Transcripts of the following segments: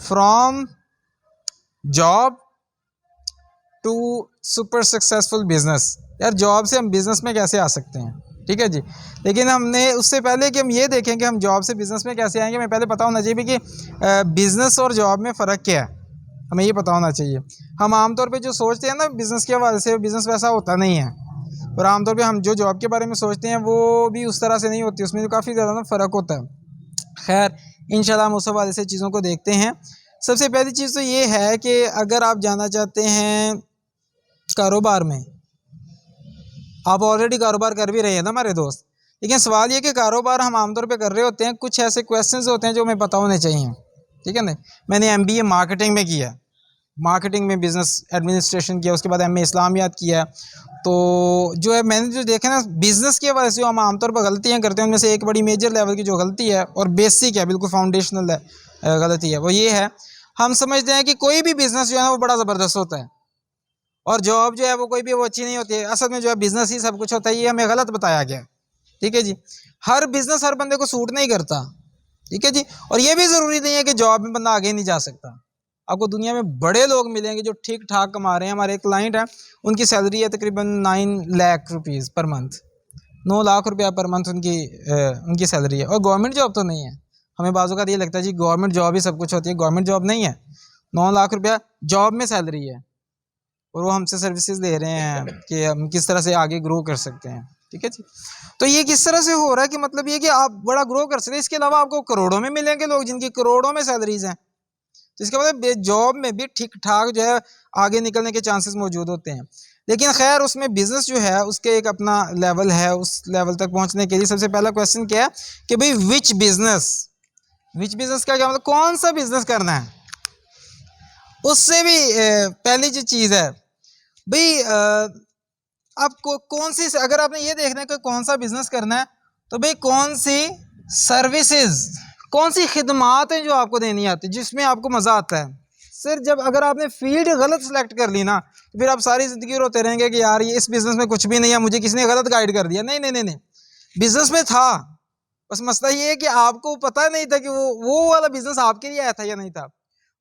From job to super successful business. यार job से हम बिजनेस में कैसे आ सकते हैं, ठीक है जी। लेकिन हमने उससे पहले कि हम ये देखें कि हम जॉब से बिजनेस में कैसे आएंगे, हमें पहले पता होना चाहिए कि बिजनेस और जॉब में फ़र्क क्या है, हमें ये पता होना चाहिए। हम आमतौर पे जो सोचते हैं ना बिज़नेस के हवाले से, बिज़नेस वैसा होता नहीं है। और आमतौर पे हम जो जॉब के बारे में सोचते हैं वो भी उस तरह से नहीं होती, उसमें तो काफ़ी ज़्यादा ना फ़र्क होता है। खैर इंशाल्लाह हम उस हवाले से चीज़ों को देखते हैं। सबसे पहली चीज़ तो ये है कि अगर आप जाना चाहते हैं कारोबार में, आप ऑलरेडी कारोबार कर भी रहे हैं ना हमारे दोस्त, लेकिन सवाल ये कि कारोबार हम आमतौर पे कर रहे होते हैं, कुछ ऐसे क्वेश्चंस होते हैं जो हमें पता होने चाहिए, ठीक है ना। मैंने एमबीए मार्केटिंग में किया, मार्केटिंग में बिज़नेस एडमिनिस्ट्रेशन किया, उसके बाद एमए इस्लामियात किया। तो जो है मैंने जो देखा ना बिज़नेस के हवाले से जो हम आमतौर पर गलतियाँ करते हैं, उनमें से एक बड़ी मेजर लेवल की जो गलती है और बेसिक है, बिल्कुल फाउंडेशनल है गलती है, वो ये है हम समझते हैं कि कोई भी बिज़नेस जो है ना वो बड़ा ज़बरदस्त होता है और जॉब जो है वो कोई भी वो अच्छी नहीं होती है। असल में जो है बिज़नेस ही सब कुछ होता है, ये हमें गलत बताया गया, ठीक है जी। हर बिज़नेस हर बंदे को सूट नहीं करता, ठीक है जी। और ये भी ज़रूरी नहीं है कि जॉब में बंदा आगे नहीं जा सकता। आपको दुनिया में बड़े लोग मिलेंगे जो ठीक ठाक कमा रहे हैं। हमारे एक क्लाइंट है, उनकी सैलरी है तकरीबन 9 lakh rupees per month, 9 lakh रुपया पर मंथ उनकी सैलरी है। और गवर्नमेंट जॉब तो नहीं है। हमें बाज़ औक़ात ये लगता है जी गवर्नमेंट जॉब ही सब कुछ होती है, गवर्नमेंट जॉब नहीं है। 9 लाख रुपया जॉब में सैलरी है और वो हमसे सर्विसेज ले रहे हैं कि हम किस तरह से आगे ग्रो कर सकते हैं, ठीक है जी। तो ये किस तरह से हो रहा है कि मतलब ये कि आप बड़ा ग्रो कर सकते हैं, इसके अलावा आपको करोड़ों में मिलेंगे लोग जिनकी करोड़ों में सैलरीज हैं। तो इसका मतलब जॉब में भी ठीक ठाक जो है आगे निकलने के चांसेस मौजूद होते हैं। लेकिन खैर उसमें बिजनेस जो है उसके एक अपना लेवल है, उस लेवल तक पहुंचने के लिए सबसे पहला क्वेश्चन क्या है कि भाई विच बिजनेस का क्या मतलब, कौन सा बिजनेस करना है। उससे भी पहली जो चीज़ है भाई आपको कौन सी, अगर आपने ये देखना है कि कौन सा बिजनेस करना है तो भाई कौन सी सर्विसेज, कौन सी खिदमात हैं जो आपको देनी आती है, जिसमें आपको मज़ा आता है। सिर्फ जब अगर आपने फील्ड गलत सेलेक्ट कर ली ना तो फिर आप सारी ज़िंदगी रोते रहेंगे कि यार ये इस बिज़नेस में कुछ भी नहीं है, मुझे किसी ने गलत गाइड कर दिया। नहीं नहीं नहीं नहीं, बिज़नेस में था, बस मसला ये है कि आपको पता नहीं था कि वो वाला बिज़नेस आपके लिए आया था या नहीं था।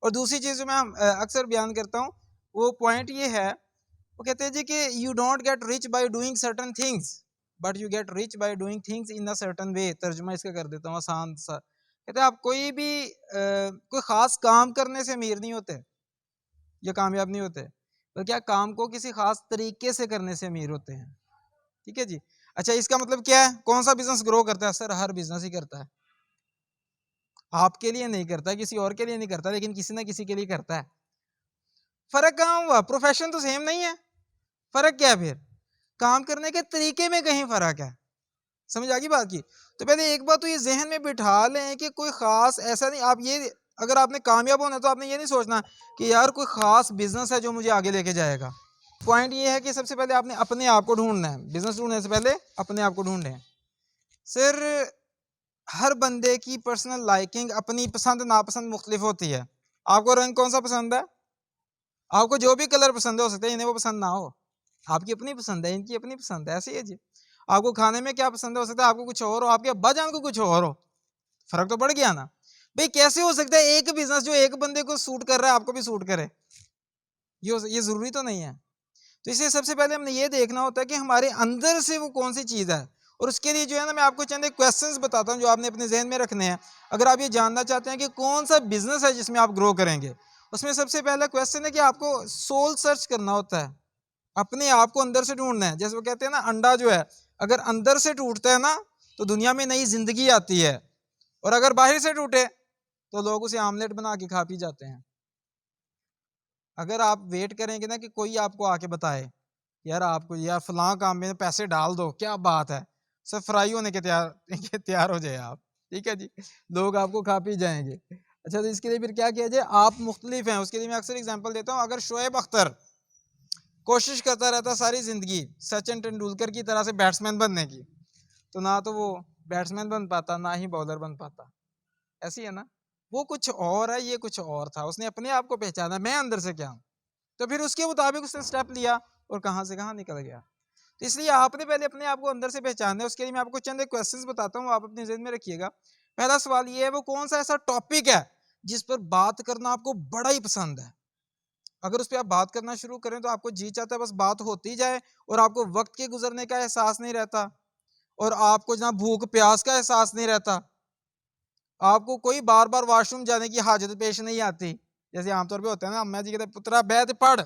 और दूसरी चीज़ जो मैं अक्सर बयान करता हूँ वो पॉइंट ये है, वो कहते हैं जी कि you don't get rich by doing certain things but you get rich by doing things in a certain way. तर्जुमा इसका कर देता हूँ आसान सा। कहते हैं आप कोई भी कोई ख़ास काम करने से अमीर नहीं होते या कामयाब नहीं होते, बल्कि आप काम को किसी ख़ास तरीके से करने से अमीर होते हैं, ठीक है जी। अच्छा इसका मतलब क्या है, कौन सा बिजनेस ग्रो करता है? सर हर बिजनेस ही करता है, आपके लिए नहीं करता, किसी और के लिए नहीं करता, लेकिन किसी ना किसी के लिए करता है। फर्क कहाँ हुआ, प्रोफेशन तो सेम नहीं है, फर्क क्या है फिर? काम करने के तरीके में कहीं फर्क है। समझ आ गई बात की? तो पहले एक बात तो ये जहन में बिठा लें कि कोई खास ऐसा नहीं, आप ये अगर आपने कामयाब होना है तो आपने ये नहीं सोचना कि यार कोई खास बिजनेस है जो मुझे आगे लेके जाएगा। पॉइंट ये है कि सबसे पहले आपने अपने आप को ढूंढना है, बिजनेस ढूंढने से पहले अपने आप को ढूंढें। सिर हर बंदे की पर्सनल लाइकिंग, अपनी पसंद नापसंद मुख्तलिफ होती है। आपको रंग कौन सा पसंद है? आपको जो भी कलर पसंद है, हो सकता है इन्हें वो पसंद ना हो, आपकी अपनी पसंद है, इनकी अपनी पसंद है, ऐसे ही है जी। आपको खाने में क्या पसंद है, हो सकता है आपको कुछ और हो, आपके अब्बा जान को कुछ और हो, फर्क तो पड़ गया ना भाई। कैसे हो सकता है एक बिजनेस जो एक बंदे को सूट कर रहा है आपको भी सूट करे? ये जरूरी तो नहीं है। तो इसलिए सबसे पहले हमने ये देखना होता है कि हमारे अंदर से वो कौन सी चीज़ है, और उसके लिए जो है ना मैं आपको चंद एक क्वेश्चंस बताता हूँ जो आपने अपने जहन में रखने हैं। अगर आप ये जानना चाहते हैं कि कौन सा बिजनेस है जिसमें आप ग्रो करेंगे, उसमें सबसे पहला क्वेश्चन है कि आपको सोल सर्च करना होता है, अपने आप को अंदर से ढूंढना है। जैसे वो कहते हैं ना अंडा जो है अगर अंदर से टूटता है ना तो दुनिया में नई जिंदगी आती है, और अगर बाहर से टूटे तो लोग उसे आमलेट बना के खा पी जाते हैं। अगर आप वेट करेंगे ना कि कोई आपको आके बताए यार आपको यार फलां काम में पैसे डाल दो, क्या बात है, सब फ्राई होने के तैयार हो जाए आप, ठीक है जी, लोग आपको खा पी जाएंगे। अच्छा तो इसके लिए फिर क्या किया जाए, आप मुख्तलिफ हैं। उसके लिए मैं अक्सर एग्जांपल देता हूँ, अगर शोएब अख्तर कोशिश करता रहता सारी जिंदगी सचिन तेंदुलकर की तरह से बैट्समैन बनने की, तो ना तो वो बैट्समैन बन पाता ना ही बॉलर बन पाता। ऐसी है ना, वो कुछ और है, ये कुछ और था। उसने अपने आप को पहचाना मैं अंदर से क्या हूँ, तो फिर उसके मुताबिक उसने स्टेप लिया और कहाँ से कहाँ निकल गया। तो इसलिए आपने पहले अपने आप को अंदर से पहचानना है। उसके लिए मैं आपको चंद क्वेश्चंस बताता हूँ, आप अपने ज़हन में रखिएगा। पहला सवाल ये है, वो कौन सा ऐसा टॉपिक है जिस पर बात करना आपको बड़ा ही पसंद है। अगर उस पर आप बात करना शुरू करें तो आपको जी चाहता है बस बात होती जाए और आपको वक्त के गुजरने का एहसास नहीं रहता और आपको जहाँ भूख प्यास का एहसास नहीं रहता। आपको कोई बार बार वॉशरूम जाने की हाजत पेश नहीं आती। जैसे आमतौर पे होता है ना, अम्मा जी कहते पुत्रा बैठ पढ़,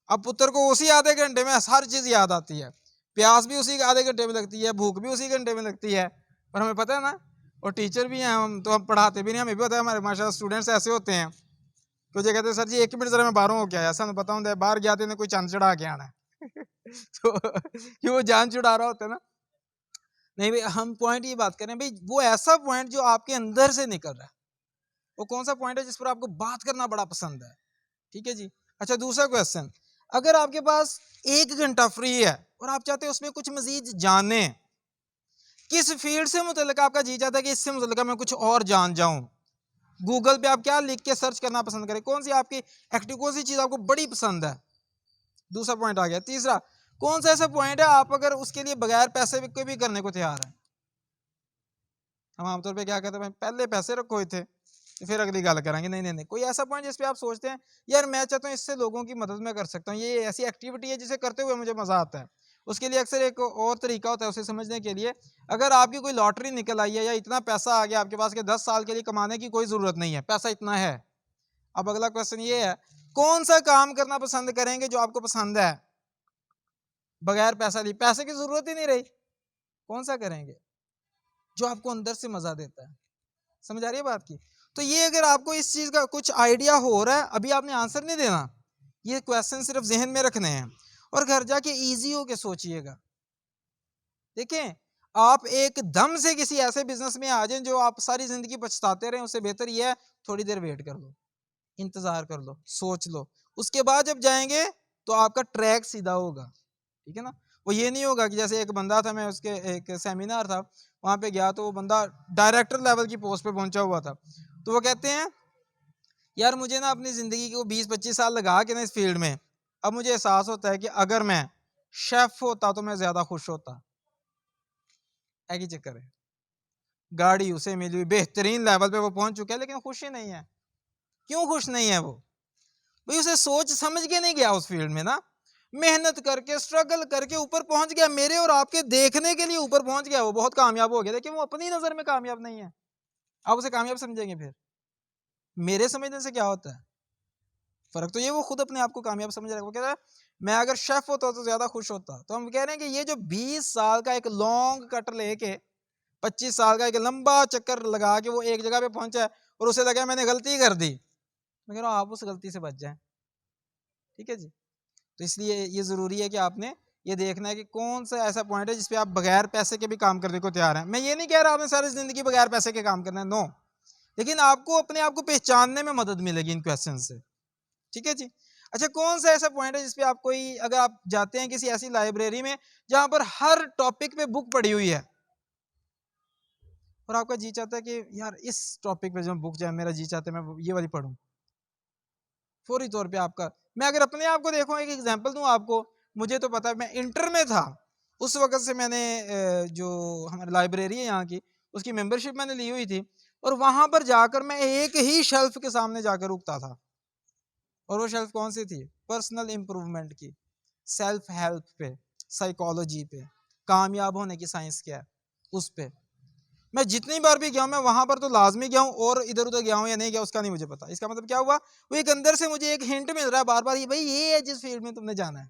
अब पुत्र को उसी आधे घंटे में हर चीज याद आती है, प्यास भी उसी आधे घंटे में लगती है, भूख भी उसी घंटे में लगती है। पर हमें पता है ना, और टीचर भी हैं हम, तो हम पढ़ाते भी नहीं, हमें भी पता है हमारे माशाल्लाह स्टूडेंट्स ऐसे होते हैं तो जो कहते हैं सर जी 1 मिनट जरा मैं बाहर हो गया, ऐसा बताऊँ बाहर गया तो कोई चंद चढ़ा के आना है तो कि वो जान छुड़ा रहा होता है ना। नहीं भाई, हम पॉइंट ये बात करें भाई, वो ऐसा पॉइंट जो आपके अंदर से निकल रहा है, वो कौन सा पॉइंट है जिस पर आपको बात करना बड़ा पसंद है। ठीक है जी। अच्छा, दूसरा क्वेश्चन, अगर आपके पास 1 घंटा फ्री है और आप चाहते हैं उसमें कुछ मजीद जाने, किस फील्ड से मुतल्लिक आपका जी चाहता है कि इससे मुतल्लिक मैं कुछ और जान जाऊं, गूगल पे आप क्या लिख के सर्च करना पसंद करें, कौन सी आपकी एक्टिव, कौन सी चीज आपको बड़ी पसंद है। दूसरा पॉइंट आ गया। तीसरा, कौन सा ऐसा पॉइंट है आप अगर उसके लिए बगैर पैसे के भी करने को तैयार है। हम आमतौर पे क्या कहते हैं, पहले पैसे रखो थे फिर अगली गल करेंगे। नहीं नहीं नहीं, कोई ऐसा पॉइंट जिस पे आप सोचते हैं यार मैं चाहता हूँ इससे लोगों की मदद मैं कर सकता हूँ, ये ऐसी एक्टिविटी है जिसे करते हुए मुझे मजा आता है। उसके लिए अक्सर एक और तरीका होता है उसे समझने के लिए, अगर आपकी कोई लॉटरी निकल आई है या इतना पैसा आ गया आपके पास कि 10 साल के लिए कमाने की कोई जरूरत नहीं है, पैसा इतना है। अब अगला क्वेश्चन ये है, कौन सा काम करना पसंद करेंगे जो आपको पसंद है बगैर पैसा लिए, पैसे की जरूरत ही नहीं रही, कौन सा करेंगे जो आपको अंदर से मजा देता है। समझ आ रही है बात की। तो ये अगर आपको इस चीज का कुछ आइडिया हो रहा है, अभी आपने आंसर नहीं देना, ये क्वेश्चन सिर्फ जहन में रखने हैं और घर जाके इजी होके सोचिएगा। देखें, आप एकदम से किसी ऐसे बिजनेस में आ जाएं जो आप सारी जिंदगी पछताते रहें, उससे बेहतर ये है थोड़ी देर वेट कर लो, इंतजार कर लो, सोच लो, उसके बाद जब जाएंगे तो आपका ट्रैक सीधा होगा। ठीक है ना। वो ये नहीं होगा कि जैसे एक बंदा था, मैं उसके एक सेमिनार था वहां पे गया तो वो बंदा डायरेक्टर लेवल की पोस्ट पे पहुंचा हुआ था, तो वो कहते हैं यार मुझे ना अपनी जिंदगी को 20-25 साल लगा के ना इस फील्ड में, अब मुझे एहसास होता है कि अगर मैं शेफ होता तो मैं ज्यादा खुश होता। एक ही चक्कर है, गाड़ी उसे मिली हुई बेहतरीन लेवल पे वो पहुंच चुका है लेकिन खुश ही नहीं है। क्यों खुश नहीं है वो? भाई उसे सोच समझ के नहीं गया उस फील्ड में ना, मेहनत करके स्ट्रगल करके ऊपर पहुंच गया, मेरे और आपके देखने के लिए ऊपर पहुंच गया, वो बहुत कामयाब हो गया, लेकिन वो अपनी नजर में कामयाब नहीं है। आप उसे कामयाब समझेंगे फिर? मेरे समझने से क्या होता है फर्क, तो ये वो खुद अपने आप को कामयाब समझ रहा है। वो कह रहा है मैं अगर शेफ होता तो ज्यादा खुश होता। तो हम कह रहे हैं कि ये जो 20 साल का एक लॉन्ग कट लेके 25 साल का एक लंबा चक्कर लगा के वो एक जगह पे पहुंचा है और उसे लगा मैंने गलती कर दी, मैं कह रहा हूँ आप उस गलती से बच जाए। ठीक है जी। तो इसलिए ये जरूरी है कि आपने ये देखना है कि कौन सा ऐसा पॉइंट है जिसपे आप बगैर पैसे के भी काम करने को तैयार हैं। मैं ये नहीं कह रहा आपने सारी जिंदगी बगैर पैसे के काम करना है, नो, लेकिन आपको अपने आप को पहचानने में मदद मिलेगी इन क्वेश्चन से। ठीक है जी। अच्छा, कौन सा ऐसा पॉइंट है जिसपे आप कोई, अगर आप जाते हैं किसी ऐसी लाइब्रेरी में जहां पर हर टॉपिक पे बुक पड़ी हुई है और आपका जी चाहता है कि यार इस टॉपिक पे जो बुक जाए मेरा जी चाहता है मैं ये वाली पढूं, फौरी तौर पे आपका, मैं अगर अपने आप को देखूं, एक एग्जांपल दूं आपको, मुझे तो पता है मैं इंटर में था उस वक्त से मैंने जो हमारी लाइब्रेरी है यहाँ की उसकी मेंबरशिप मैंने ली हुई थी और वहां पर जाकर मैं एक ही शेल्फ के सामने जाकर रुकता था। और वो शेल्फ कौन सी थी? पर्सनल इंप्रूवमेंट की, सेल्फ हेल्प पे, साइकोलॉजी पे, कामयाब होने की साइंस क्या है उस पे। मैं जितनी बार भी गया हूं मैं वहां पर तो लाजमी गया हूं, और इधर उधर गया हूं या नहीं गया उसका नहीं मुझे पता। इसका मतलब क्या हुआ, वो एक अंदर से मुझे एक हिंट मिल रहा है बार बार, ये भाई ये है जिस फील्ड में तुमने जाना है।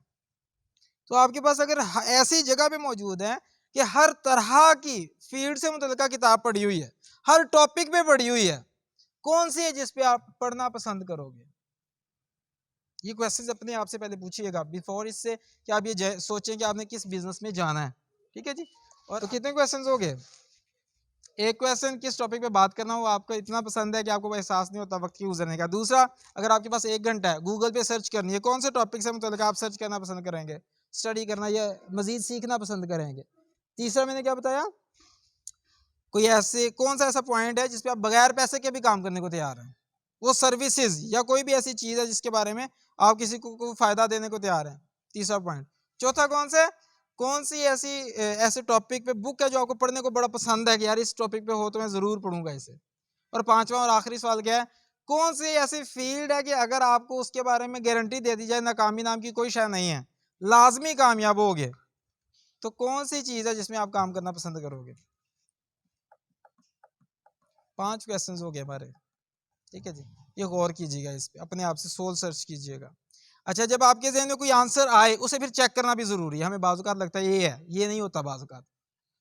तो आपके पास अगर ऐसी जगह पे मौजूद है कि हर तरह की फील्ड से मुतल्लिका किताब पढ़ी हुई है, हर टॉपिक पे पढ़ी हुई है, कौन सी है जिस पे आप पढ़ना पसंद करोगे? ये क्वेश्चन अपने आप से पहले पूछिएगा बिफोर इससे कि आप ये सोचें कि आपने किस बिजनेस में जाना है। ठीक है जी। और तो कितने क्वेश्चंस हो गए? एक क्वेश्चन किस टॉपिक पे बात करना हो आपको इतना पसंद है कि आपको एहसास नहीं होता वक्त की गुजरने का। दूसरा, अगर आपके पास 1 घंटा है गूगल पे सर्च करनी है, कौन से टॉपिक से मुतल्लिक आप सर्च करना पसंद करेंगे, स्टडी करना या मजीद सीखना पसंद करेंगे। तीसरा मैंने क्या बताया, कोई ऐसे कौन सा ऐसा पॉइंट है जिसपे आप बगैर पैसे के भी काम करने को तैयार हैं, वो सर्विसेज या कोई भी ऐसी चीज है जिसके बारे में आप किसी को फायदा देने को तैयार हैं। तीसरा पॉइंट। चौथा कौन सी ऐसी ऐसे टॉपिक पे बुक है जो आपको पढ़ने को बड़ा पसंद है कि यार इस टॉपिक पे हो तो मैं जरूर पढ़ूंगा इसे। और पांचवा और आखिरी सवाल क्या है, कौन सी ऐसी फील्ड है कि अगर आपको उसके बारे में गारंटी दे दी जाए नाकामी नाम की कोई शय नहीं है, लाजमी कामयाब होगे, तो कौन सी चीज है जिसमें आप काम करना पसंद करोगे? 5 क्वेश्चंस हो गए हमारे, ठीक है जी। ये गौर कीजिएगा, इस पे अपने आप से सोल सर्च कीजिएगा। अच्छा, जब आपके ज़हन में कोई आंसर आए उसे फिर चेक करना भी जरूरी है। हमें बाज़-औक़ात लगता है ये है, ये नहीं होता, बाज़-औक़ात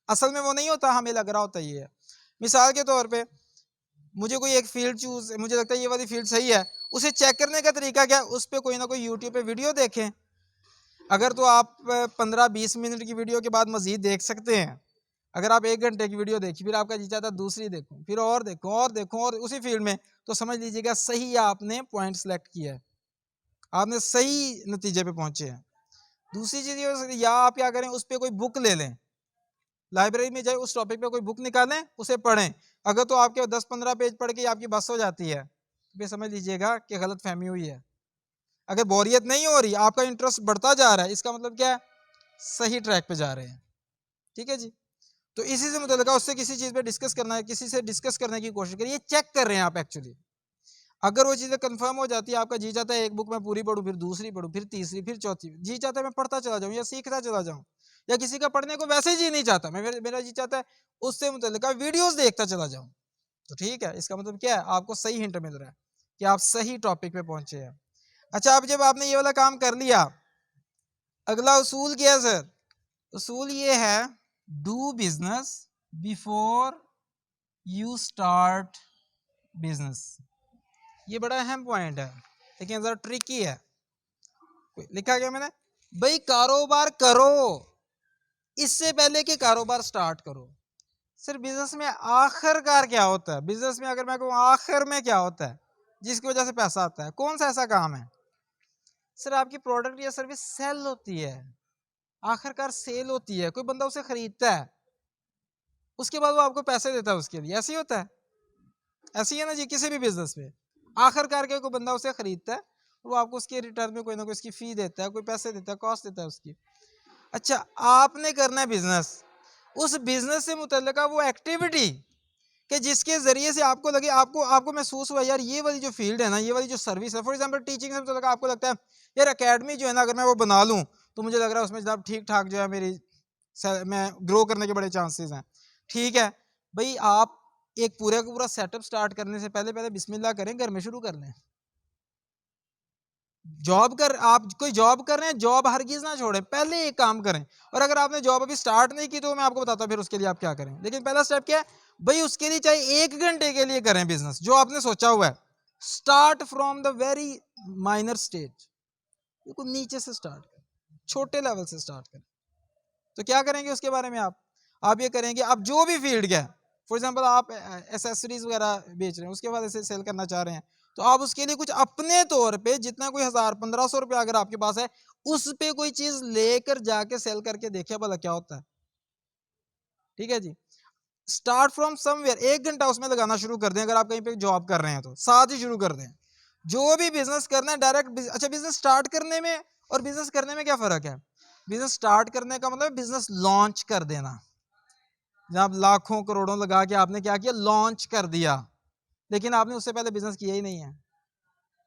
असल में वो नहीं होता, हमें लग रहा होता ये है। मिसाल के तौर पे मुझे कोई एक फील्ड चूज, मुझे लगता है ये वाली फील्ड सही है, उसे चेक करने का तरीका क्या है? उस पे कोई ना कोई यूट्यूब पे वीडियो देखें। अगर तो आप 15-20 मिनट की वीडियो के बाद मजीद देख सकते हैं। अगर आप 1 घंटे की वीडियो देखी, फिर आपका जी चाहता है दूसरी देखूं, फिर और देखूं और देखूं और उसी फील्ड में, तो समझ लीजिएगा सही आपने पॉइंट सेलेक्ट किया है, आपने सही नतीजे पे पहुंचे हैं। दूसरी चीज ये हो सकती है, या आप क्या करें, उस पर कोई बुक ले लें, लाइब्रेरी में जाए, उस टॉपिक पे कोई बुक निकालें, उसे पढ़ें। अगर तो आपके 10-15 पेज पढ़ के आपकी बस हो जाती है, तो समझ लीजिएगा कि गलत फहमी हुई है। अगर बोरियत नहीं हो रही, आपका इंटरेस्ट बढ़ता जा रहा है, इसका मतलब क्या है? सही ट्रैक पे जा रहे हैं, ठीक है जी। तो इसी से मुतल्लिका उससे किसी चीज पे डिस्कस करना है, किसी से डिस्कस करने की कोशिश करिए, चेक कर रहे हैं आप एक्चुअली। अगर वो चीजें कंफर्म हो जाती है, आपका जी चाहता है एक बुक मैं पूरी पढूं, फिर दूसरी पढूं, फिर तीसरी, फिर चौथी, जी चाहता है मैं पढ़ता चला जाऊं या सीखता चला जाऊं, या किसी का पढ़ने को वैसे जी नहीं चाहता, मेरा जी चाहता है उससे मुतल्लिका वीडियोस देखता चला जाऊं, तो ठीक है। इसका मतलब क्या है? आपको सही हिंट मिल रहा है कि आप सही टॉपिक पे पहुंचे हैं। अच्छा, अब जब आपने ये वाला काम कर लिया, अगला उसूल क्या है सर? उसूल ये है, do business before you start business. ये बड़ा अहम पॉइंट है, लेकिन जरा ट्रिकी है। लिखा गया मैंने, भाई कारोबार करो इससे पहले कि कारोबार स्टार्ट करो। सर बिजनेस में आखिरकार क्या होता है? बिजनेस में अगर मैं कहूँ आखिर में क्या होता है जिसकी वजह से पैसा आता है? कौन सा ऐसा काम है? सर आपकी प्रोडक्ट या सर्विस सेल होती है, आखिरकार सेल होती है, कोई बंदा उसे खरीदता है, उसके बाद वो आपको पैसे देता है उसके लिए, ऐसे ही होता है। ऐसे ही है ना जी, किसी भी बिजनेस में आखिरकार के कोई बंदा उसे खरीदता है, वो आपको उसके रिटर्न में कोई ना कोई उसकी फी देता है, कोई पैसे देता है, कॉस्ट देता है उसकी। अच्छा, आपने करना है बिजनेस, उस बिजनेस से मुतल्लिका वो एक्टिविटी कि जिसके जरिए से आपको लगे, आपको आपको महसूस हुआ यार ये वाली जो फील्ड है ना, ये वाली जो सर्विस है, फॉर एग्जांपल टीचिंग से मुतल्लिका आपको लगता है यार एकेडमी जो है ना, अगर मैं वो बना लूं तो मुझे लग रहा है उसमें जनाब ठीक ठाक जो है मेरी मैं ग्रो करने के बड़े चांसेस हैं। ठीक है भाई, आप एक पूरा का पूरा सेटअप स्टार्ट करने से पहले पहले बिस्मिल्लाह करें, घर में शुरू कर लें। जॉब कर, आप कोई जॉब कर रहे हैं, जॉब हरगिज ना छोड़ें, पहले एक काम करें। और अगर आपने जॉब अभी स्टार्ट नहीं की तो मैं आपको बताता हूं फिर उसके लिए आप क्या करें। लेकिन पहला स्टेप क्या है भाई? उसके लिए चाहे 1 घंटे के लिए करें बिजनेस जो आपने सोचा हुआ है। Start from the very minor stage, बिल्कुल नीचे से स्टार्ट करें, छोटे लेवल से स्टार्ट करें। तो क्या करेंगे उसके बारे में आप ये करेंगे, आप जो भी फील्ड का, फॉर एग्जांपल आप एसेसरीज वगैरह बेच रहे हैं, उसके बाद ऐसे सेल करना चाह रहे हैं, तो आप उसके लिए कुछ अपने तौर पे जितना कोई 1000-1500 रुपया अगर आपके पास है, उस पे कोई चीज लेकर जाके सेल करके देखिए भला क्या होता है। ठीक है जी, स्टार्ट फ्रॉम समवेयर, 1 घंटा उसमें लगाना शुरू कर दें। अगर आप कहीं पे जॉब कर रहे हैं तो साथ ही शुरू कर दें। जो भी बिजनेस करना है डायरेक्ट। अच्छा, बिजनेस स्टार्ट करने में और बिजनेस करने में क्या फर्क है? बिजनेस स्टार्ट करने का मतलब बिजनेस लॉन्च कर देना, जहां आप लाखों करोड़ों लगा के आपने क्या किया, लॉन्च कर दिया, लेकिन आपने उससे पहले बिजनेस किया ही नहीं है।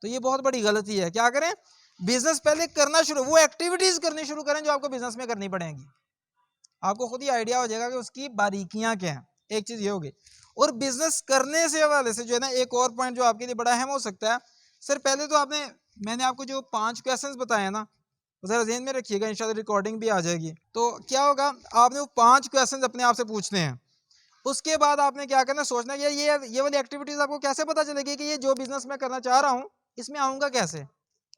तो ये बहुत बड़ी गलती है। क्या करें? बिजनेस पहले करना शुरू, वो एक्टिविटीज करनी शुरू करें जो आपको बिजनेस में करनी पड़ेंगी। आपको खुद ही आइडिया हो जाएगा कि उसकी बारीकियां क्या हैं। एक चीज ये होगी। और बिजनेस करने से हवाले से जो है ना, एक और पॉइंट जो आपके लिए बड़ा अहम हो सकता है। सर पहले तो मैंने आपको जो 5 क्वेश्चंस बताए ना, जरा ध्यान में रखिएगा, इंशाल्लाह रिकॉर्डिंग भी आ जाएगी। तो क्या होगा, आपने वो 5 क्वेश्चंस अपने आप से पूछने हैं। उसके बाद आपने क्या करना, सोचना है ये वाली एक्टिविटीज आपको कैसे पता चलेगी कि ये जो बिजनेस मैं करना चाह रहा हूं इसमें आऊंगा कैसे,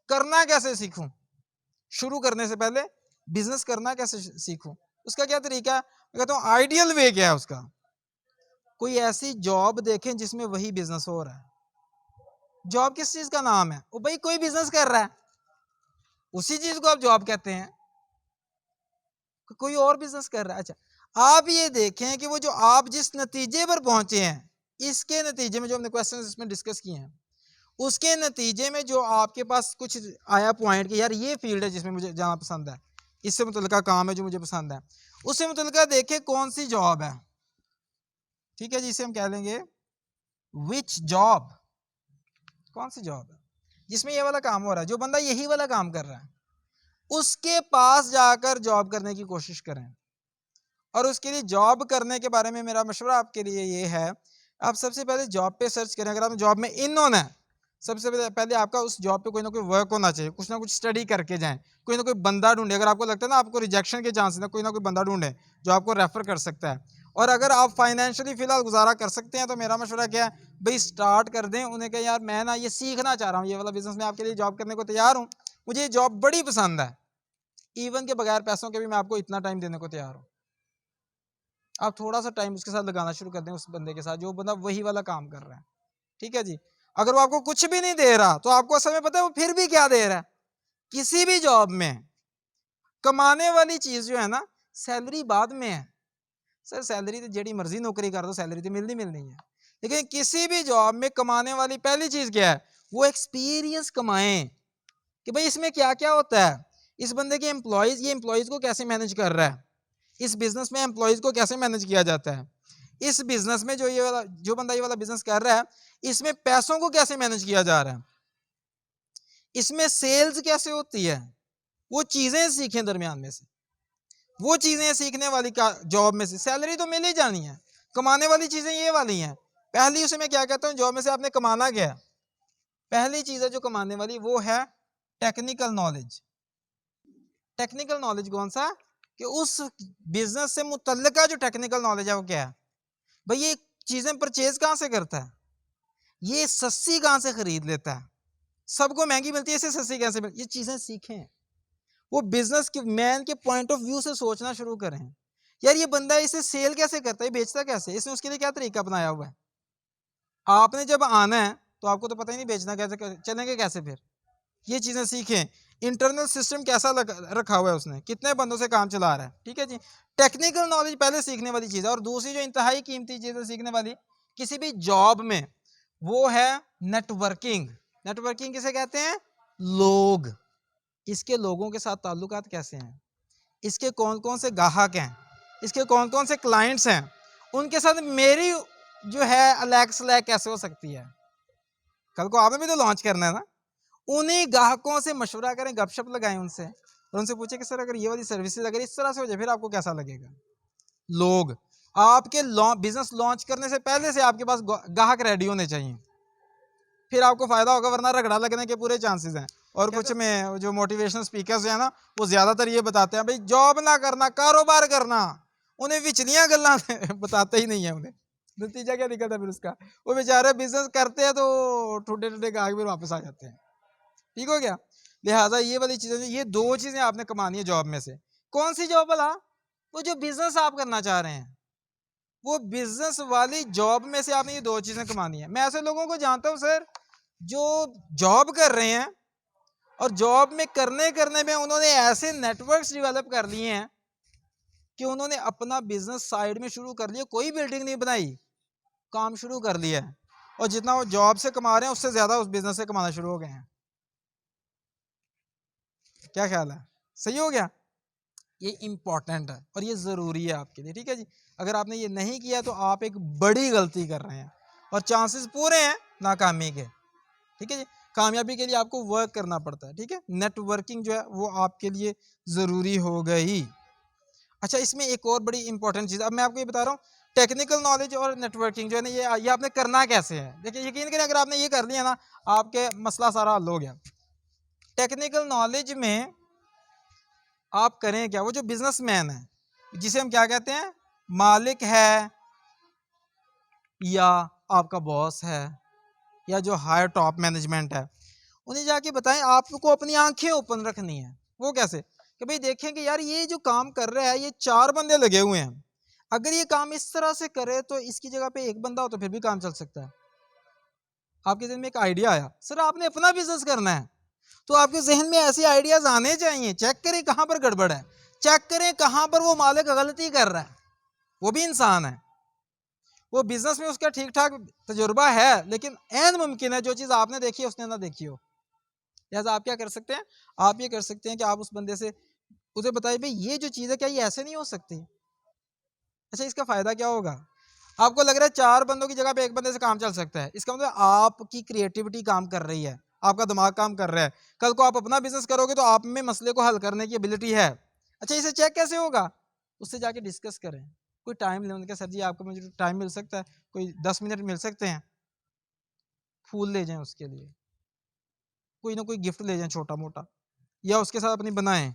करना कैसे सीखूं। शुरू करने से पहले बिजनेस करना कैसे सीखूं, उसका क्या तरीका है। मैं कहता हूं आइडियल वे क्या है उसका। कोई ऐसी जॉब देखें जिसमें वही बिजनेस हो रहा है। जॉब किस चीज का नाम है? वो भाई कोई बिजनेस कर रहा है, उसी चीज को आप जॉब कहते हैं। कोई और बिजनेस कर रहा है। अच्छा, आप ये देखें कि वो जो आप जिस नतीजे पर पहुंचे हैं, इसके नतीजे में जो हमने क्वेश्चन इसमें डिस्कस किए हैं, उसके नतीजे में जो आपके पास कुछ आया पॉइंट कि यार ये फील्ड है जिसमें मुझे जाना पसंद है, इससे मुतल्लिका काम है जो मुझे पसंद है, उससे मुतल्लिका देखें कौन सी जॉब है। ठीक है जी, इसे हम कह लेंगे विच जॉब कौन सी जॉब है जिसमें ये वाला काम हो रहा है? जो बंदा यही वाला काम कर रहा है उसके पास जाकर जॉब करने की कोशिश करें। और उसके लिए जॉब करने के बारे में मेरा मशवरा आपके लिए ये है, आप सबसे पहले जॉब पे सर्च करें। अगर आप जॉब में इन होना है, सबसे पहले आपका उस जॉब पे कोई ना कोई वर्क होना चाहिए, कुछ ना कुछ स्टडी करके जाएं, कोई ना कोई बंदा ढूंढे। अगर आपको लगता है ना आपको रिजेक्शन के चांस है, कोई ना कोई बंदा ढूंढे जो आपको रेफर कर सकता है। और अगर आप फाइनेंशियली फिलहाल गुजारा कर सकते हैं तो मेरा मशवरा क्या है भाई, स्टार्ट कर दें। उन्हें कहें यार मैं ना ये सीखना चाह रहा हूँ, ये वाला बिजनेस में आपके लिए जॉब करने को तैयार हूँ, मुझे ये जॉब बड़ी पसंद है, इवन के बगैर पैसों के भी मैं आपको इतना टाइम देने को तैयार हूँ। आप थोड़ा सा टाइम उसके साथ लगाना शुरू कर दें, उस बंदे के साथ जो बंदा वही वाला काम कर रहा है, ठीक है जी। अगर वो आपको कुछ भी नहीं दे रहा तो आपको असल में पता है वो फिर भी क्या दे रहा है। किसी भी जॉब में कमाने वाली चीज जो है ना, सैलरी बाद में है। सर सैलरी तो जेडी मर्जी नौकरी कर दो, सैलरी तो मिलनी मिलनी है, लेकिन किसी भी जॉब में कमाने वाली पहली चीज क्या है, वो एक्सपीरियंस कमाएं कि भाई इसमें क्या क्या होता है, इस बंदे के एम्प्लॉयज, ये एम्प्लॉयज को कैसे मैनेज कर रहा है, इस बिजनेस में एम्प्लॉयज को कैसे मैनेज किया जाता है, इस बिजनेस में जो बंदा ये वाला बिजनेस कर रहा है इसमें पैसों को कैसे मैनेज किया जा रहा है, इसमें सेल्स कैसे होती है, वो चीजें सीखें। दरमियान में से वो चीजें सीखने वाली का जॉब में से सैलरी तो मिल ही जानी है, कमाने वाली चीजें ये वाली हैं। पहली उसे मैं क्या कहता हूँ, जॉब में से आपने कमाना क्या है, पहली चीज है जो कमाने वाली वो है टेक्निकल नॉलेज। टेक्निकल नॉलेज कौन सा, कि उस बिजनेस से मुतल्लिका जो टेक्निकल नॉलेज है वो क्या है। भाई ये चीजें परचेज कहां से करता है, ये सस्ती कहां से खरीद लेता है, सबको महंगी मिलती है, इसे सस्ती कैसे मिलती, ये चीजें सीखें। वो बिजनेस के मैन के पॉइंट ऑफ व्यू से सोचना शुरू करें। यार ये बंदा इसे सेल कैसे करता है, बेचता कैसे, इसने उसके लिए क्या तरीका अपनाया हुआ है। आपने जब आना है तो आपको तो पता ही नहीं बेचना कैसे, चलेंगे कैसे फिर, ये चीजें सीखें। इंटरनल सिस्टम कैसा रखा हुआ है उसने, कितने बंदों से काम चला रहा है, ठीक है जी। टेक्निकल नॉलेज पहले सीखने वाली चीज है। और दूसरी जो इंतहाई कीमती चीज है सीखने वाली किसी भी जॉब में, वो है नेटवर्किंग। नेटवर्किंग किसे कहते हैं, लोग, इसके लोगों के साथ ताल्लुकात कैसे हैं, इसके कौन कौन से ग्राहक हैं, इसके कौन कौन से क्लाइंट्स हैं, उनके साथ मेरी जो है अलैक्स लैक कैसे हो सकती है। कल को आपने भी तो लॉन्च करना है ना, उन्हीं ग्राहकों से मशवरा करें, गपशप लगाएं उनसे और उनसे पूछे कि सर अगर ये वाली सर्विसेज अगर इस तरह से हो जाए फिर आपको कैसा लगेगा। लोग आपके बिजनेस लॉन्च करने से पहले से आपके पास ग्राहक रेडी होने चाहिए, फिर आपको फायदा होगा, वरना रगड़ा लगने के पूरे चांसेस हैं। और कुछ में जो मोटिवेशनल स्पीकर्स हैं ना, वो ज्यादातर ये बताते हैं भाई जॉब ना करना, कारोबार करना, उन्हें विचलियां गल्ला बताते ही नहीं है उन्हें। नतीजा क्या निकलता है फिर उसका, वो बेचारे बिजनेस करते हैं तो ठुडे ठुडे गाहक फिर वापस आ जाते हैं। ठीक हो गया। लिहाजा ये वाली चीजें, ये दो चीजें आपने कमानी है जॉब में से। कौन सी जॉब वाला, वो जो बिजनेस आप करना चाह रहे हैं, वो बिजनेस वाली जॉब में से आपने ये दो चीजें कमानी है। मैं ऐसे लोगों को जानता हूं सर जो जॉब कर रहे हैं और जॉब में करने करने में उन्होंने ऐसे नेटवर्क्स डेवलप कर लिए हैं कि उन्होंने अपना बिजनेस साइड में शुरू कर लिया, कोई बिल्डिंग नहीं बनाई, काम शुरू कर लिया है। और जितना वो जॉब से कमा रहे हैं उससे ज्यादा उस बिजनेस से कमाना शुरू हो गए हैं। क्या ख्याल है, सही हो गया। ये इंपॉर्टेंट है और ये जरूरी है आपके लिए, ठीक है जी। अगर आपने ये नहीं किया तो आप एक बड़ी गलती कर रहे हैं और चांसेस पूरे हैं नाकामी के, ठीक है जी। कामयाबी के लिए आपको वर्क करना पड़ता है, ठीक है। नेटवर्किंग जो है वो आपके लिए जरूरी हो गई। अच्छा, इसमें एक और बड़ी इंपॉर्टेंट चीज, अब मैं आपको ये बता रहा हूँ, टेक्निकल नॉलेज और नेटवर्किंग जो है ना, ये आपने करना कैसे है। देखिए यकीन करें अगर आपने ये कर लिया ना, आपके मसला सारा हल हो गया। टेक्निकल नॉलेज में आप करें क्या, वो जो बिजनेसमैन है जिसे हम क्या कहते हैं, मालिक है या आपका बॉस है या जो हायर टॉप मैनेजमेंट है, उन्हें जाके बताएं, आपको अपनी आंखें ओपन रखनी है। वो कैसे, कि भाई देखें कि यार ये जो काम कर रहा है ये 4 बंदे लगे हुए हैं, अगर ये काम इस तरह से करे तो इसकी जगह पे एक बंदा हो तो फिर भी काम चल सकता है। आपके जहन में एक आइडिया आया, सर आपने अपना बिजनेस करना है, तो आपके जहन में ऐसे आइडियाज आने चाहिए। चेक करें कहां पर गड़बड़ है, चेक करें कहां पर वो मालिक गलती कर रहा है, वो भी इंसान है, वो बिजनेस में उसका ठीक ठाक तजुर्बा है, लेकिन ऐन मुमकिन है जो चीज आपने देखी है उसने ना देखी हो। लिहाजा आप क्या कर सकते हैं, आप ये कर सकते हैं कि आप उस बंदे से उसे बताइए भाई ये जो चीज है क्या ये ऐसे नहीं हो सकती। अच्छा, इसका फायदा क्या होगा, आपको लग रहा है 4 बंदों की जगह पे 1 बंदे से काम चल सकता है, इसका मतलब आपकी क्रिएटिविटी काम कर रही है, आपका दिमाग काम कर रहा है। कल को आप अपना बिज़नेस करोगे तो आप में मसले को हल करने की एबिलिटी है। अच्छा, इसे चेक कैसे होगा? उससे जाके डिस्कस करें। कोई टाइम ले, उन्होंने कहा सर जी आपको मुझे टाइम मिल सकता है, कोई 10 मिनट मिल सकते हैं? फूल ले जाएँ उसके लिए, कोई ना कोई गिफ्ट ले जाएँ छोटा-मोटा, या उसके साथ अपनी बनाएँ,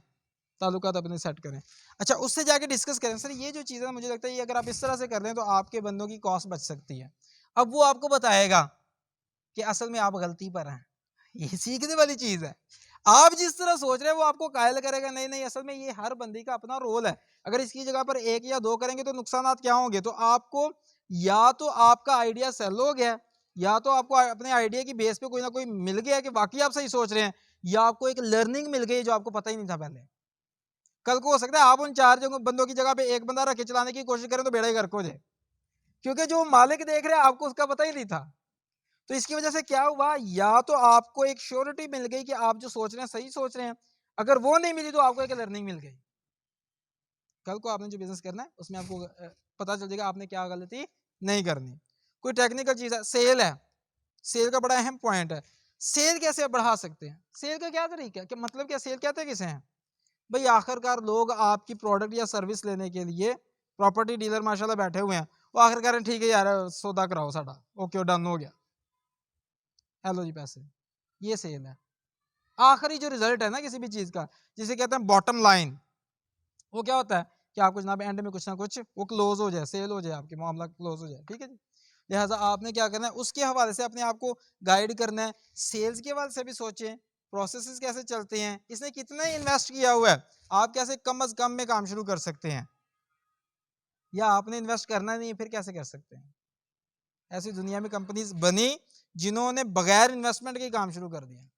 ताल्लुकात अपने सेट करें। अच्छा, उससे जाके डिस्कस करें, सर ये जो चीज़ है मुझे लगता है ये अगर आप इस तरह से कर रहे हैं तो आपके बंदों की कॉस्ट बच सकती है। अब वो आपको बताएगा कि असल में आप गलती पर हैं। ये सीखने वाली चीज़ है। आप जिस तरह सोच रहे हैं वो आपको कायल करेगा, नहीं, नहीं असल में ये हर बंदे का अपना रोल है। अगर इसकी जगह पर 1 या 2 करेंगे तो नुकसानात क्या होंगे? तो आपको या तो आपका आइडिया सेल हो गया, या तो आपको अपने आइडिया की बेस पे कोई ना कोई मिल गया कि वाक़ई आप सही सोच रहे हैं, या आपको एक लर्निंग मिल गई जो आपको पता ही नहीं था पहले। कल को हो सकता है आप उन 4 जगह बंदों की जगह पे 1 बंदा रख के चलाने की कोशिश करें तो बेड़ा ही गर्क हो जाए। क्योंकि जो मालिक देख रहे हैं आपको उसका पता ही नहीं था। तो इसकी वजह से क्या हुआ, या तो आपको एक श्योरिटी मिल गई कि आप जो सोच रहे हैं सही सोच रहे हैं, अगर वो नहीं मिली तो आपको एक लर्निंग मिल गई। कल को आपने जो बिजनेस करना है उसमें आपको पता चल जाएगा आपने क्या गलती नहीं करनी। कोई टेक्निकल चीज है, सेल है, सेल का बड़ा अहम पॉइंट है। सेल कैसे बढ़ा सकते हैं? सेल का क्या तरीका है, कि मतलब क्या, सेल कहते किसे हैं भाई? आखिरकार लोग आपकी प्रोडक्ट या सर्विस लेने के लिए, प्रॉपर्टी डीलर माशाल्लाह बैठे हुए हैं, वो आखिरकार ठीक है यार सौदा कराओ साडा, ओके डन हो गया, हेलो जी पैसे, ये सेल है। आखिरी जो रिजल्ट है ना किसी भी चीज का, जिसे कहते हैं बॉटम लाइन, वो क्या होता है कि आपको जनाब एंड में कुछ ना कुछ वो क्लोज हो जाए, सेल हो जाए, आपकी मामला क्लोज हो जाए, ठीक है जी। लिहाजा आपने क्या करना है, उसके हवाले से अपने आप को गाइड करना है। सेल्स के हवाले से भी सोचें, प्रोसेसेस कैसे चलते हैं, इसने कितना इन्वेस्ट किया हुआ है, आप कैसे कम अज कम में काम शुरू कर सकते हैं, या आपने इन्वेस्ट करना नहीं है फिर कैसे कर सकते हैं। ऐसी दुनिया में कंपनीज बनी जिन्होंने बगैर इन्वेस्टमेंट के काम शुरू कर दिया।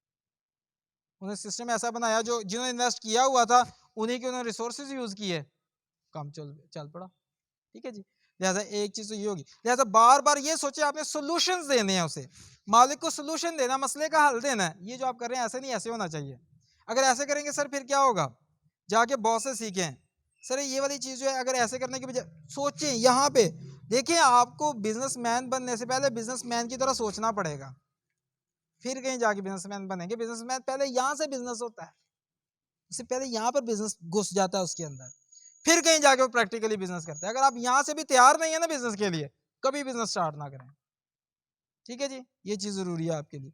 उन्हें सिस्टम ऐसा बनाया, जो जिन्होंने इन्वेस्ट किया हुआ था उन्हीं के उन्होंने रिसोर्सेज यूज किए, काम चल चल पड़ा, ठीक है जी। लिहाजा एक चीज तो ये होगी, लिहाजा बार बार ये सोचे आपने सोल्यूशंस देने हैं, उसे मालिक को सोल्यूशन देना, मसले का हल देना है। ये जो आप कर रहे हैं ऐसे नहीं, ऐसे होना चाहिए। अगर ऐसे करेंगे सर फिर क्या होगा, जाके बॉस से सीखें, सर ये वाली चीज जो है अगर ऐसे करने की बजाय सोचें यहाँ पे। देखिए, आपको बिजनेसमैन बनने से पहले बिजनेसमैन की तरह सोचना पड़ेगा, फिर कहीं जाके बिजनेसमैन बनेंगे। बिजनेसमैन पहले यहाँ से बिजनेस होता है, उससे पहले यहाँ पर बिजनेस घुस जाता है उसके अंदर, फिर कहीं जाके वो प्रैक्टिकली बिजनेस करता है। अगर आप यहाँ से भी तैयार नहीं है ना बिजनेस के लिए, कभी बिजनेस स्टार्ट ना करें, ठीक है जी। ये चीज जरूरी है आपके लिए।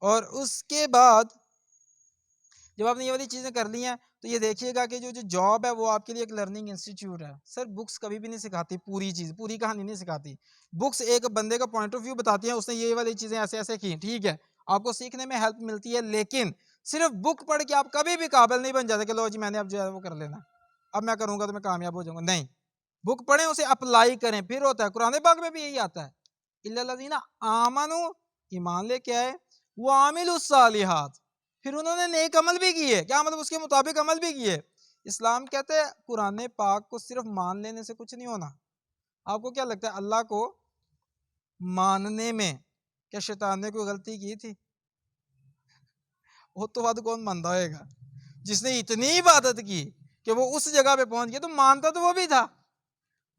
और उसके बाद जब आपने ये वाली चीजें कर ली हैं तो ये देखिएगा कि जो जो जॉब है वो आपके लिए एक लर्निंग इंस्टीट्यूट है। सर बुक्स कभी भी नहीं सिखाती पूरी चीज, पूरी कहानी नहीं सिखाती। बुक्स एक बंदे का पॉइंट ऑफ व्यू बताती है, उसने ये वाली चीजें ऐसे ऐसे की, ठीक है, आपको सीखने में हेल्प मिलती है, लेकिन सिर्फ बुक पढ़ के आप कभी भी काबिल नहीं बन जाते कि लो जी मैंने अब जो है वो कर लेना, अब मैं करूंगा तो मैं कामयाब हो जाऊंगा। नहीं, बुक पढ़ें, उसे अप्लाई करें, फिर होता है। कुरान पाक में भी यही आता है, इल्लल्लज़ीना आमनु, ईमान लेके आए, वो आमिलुस सालिहात, फिर उन्होंने नेक अमल भी किए, क्या मतलब उसके मुताबिक अमल भी किए। इस्लाम कहते हैं कुरान पाक को सिर्फ मान लेने से कुछ नहीं होना। आपको क्या लगता है अल्लाह को मानने में क्या शैतान ने कोई गलती की थी? वो तो बात कौन मानता होएगा जिसने इतनी इबादत की कि वो उस जगह पे पहुंच गया, तो मानता तो वो भी था।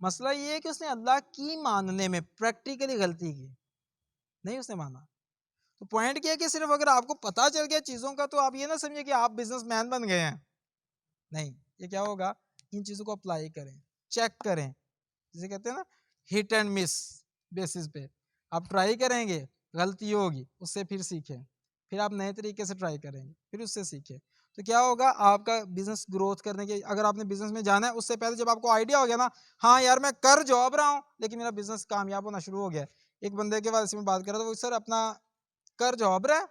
मसला ये है कि उसने अल्लाह की मानने में प्रैक्टिकली गलती की, नहीं उसने माना। तो पॉइंट क्या है कि सिर्फ अगर आपको पता चल गया चीजों का तो आप ये ना समझिए कि आप बिजनेसमैन बन गए हैं। नहीं, ये क्या होगा, इन चीजों को अप्लाई करें, चेक करें, जिसे कहते हैं ना हिट एंड मिस बेसिस पे आप ट्राई करेंगे, गलती होगी उससे फिर सीखें, फिर आप नए तरीके से ट्राई करेंगे, फिर उससे सीखें। तो क्या होगा, आपका बिजनेस ग्रोथ करने के, अगर आपने बिजनेस में जाना है उससे पहले जब आपको आइडिया हो गया ना, हाँ यार मैं कर जॉब रहा हूँ लेकिन मेरा बिजनेस कामयाब होना शुरू हो गया। एक बंदे के बारे में बात कर रहा था, वो सर अपना कर जॉब रहा है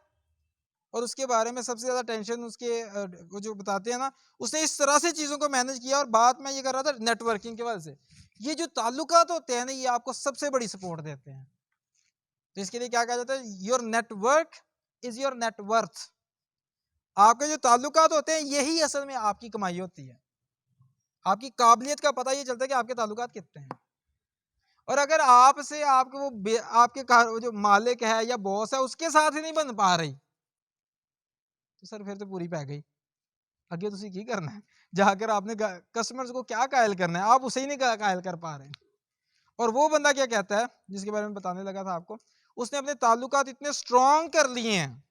और उसके बारे में सबसे ज्यादा टेंशन उसके वो जो बताते हैं ना, उसने इस तरह से चीजों को मैनेज किया। और बात मैं ये कर रहा था नेटवर्किंग के वजह से, ये जो ताल्लुकात होते हैं ना ये आपको सबसे बड़ी सपोर्ट देते हैं। तो इसके लिए क्या कहा जाता है, your network is your net worth. आपके जो ताल्लुकात होते हैं यही असल में आपकी कमाई होती है। आपकी काबिलियत का पता ये चलता है कि आपके ताल्लुकात कितने हैं। और अगर आपसे आपके आपके वो जो मालिक है या बॉस है उसके साथ ही नहीं बन पा रही, तो सर फिर तो पूरी पै गई। आगे तुसी की करना है, जाकर आपने कस्टमर्स को क्या कायल करना है, आप उसे ही नहीं कायल कर पा रहे। और वो बंदा क्या कहता है, जिसके बारे में बताने लगा था आपको, उसने अपने ताल्लुकात इतने स्ट्रॉन्ग कर लिए हैं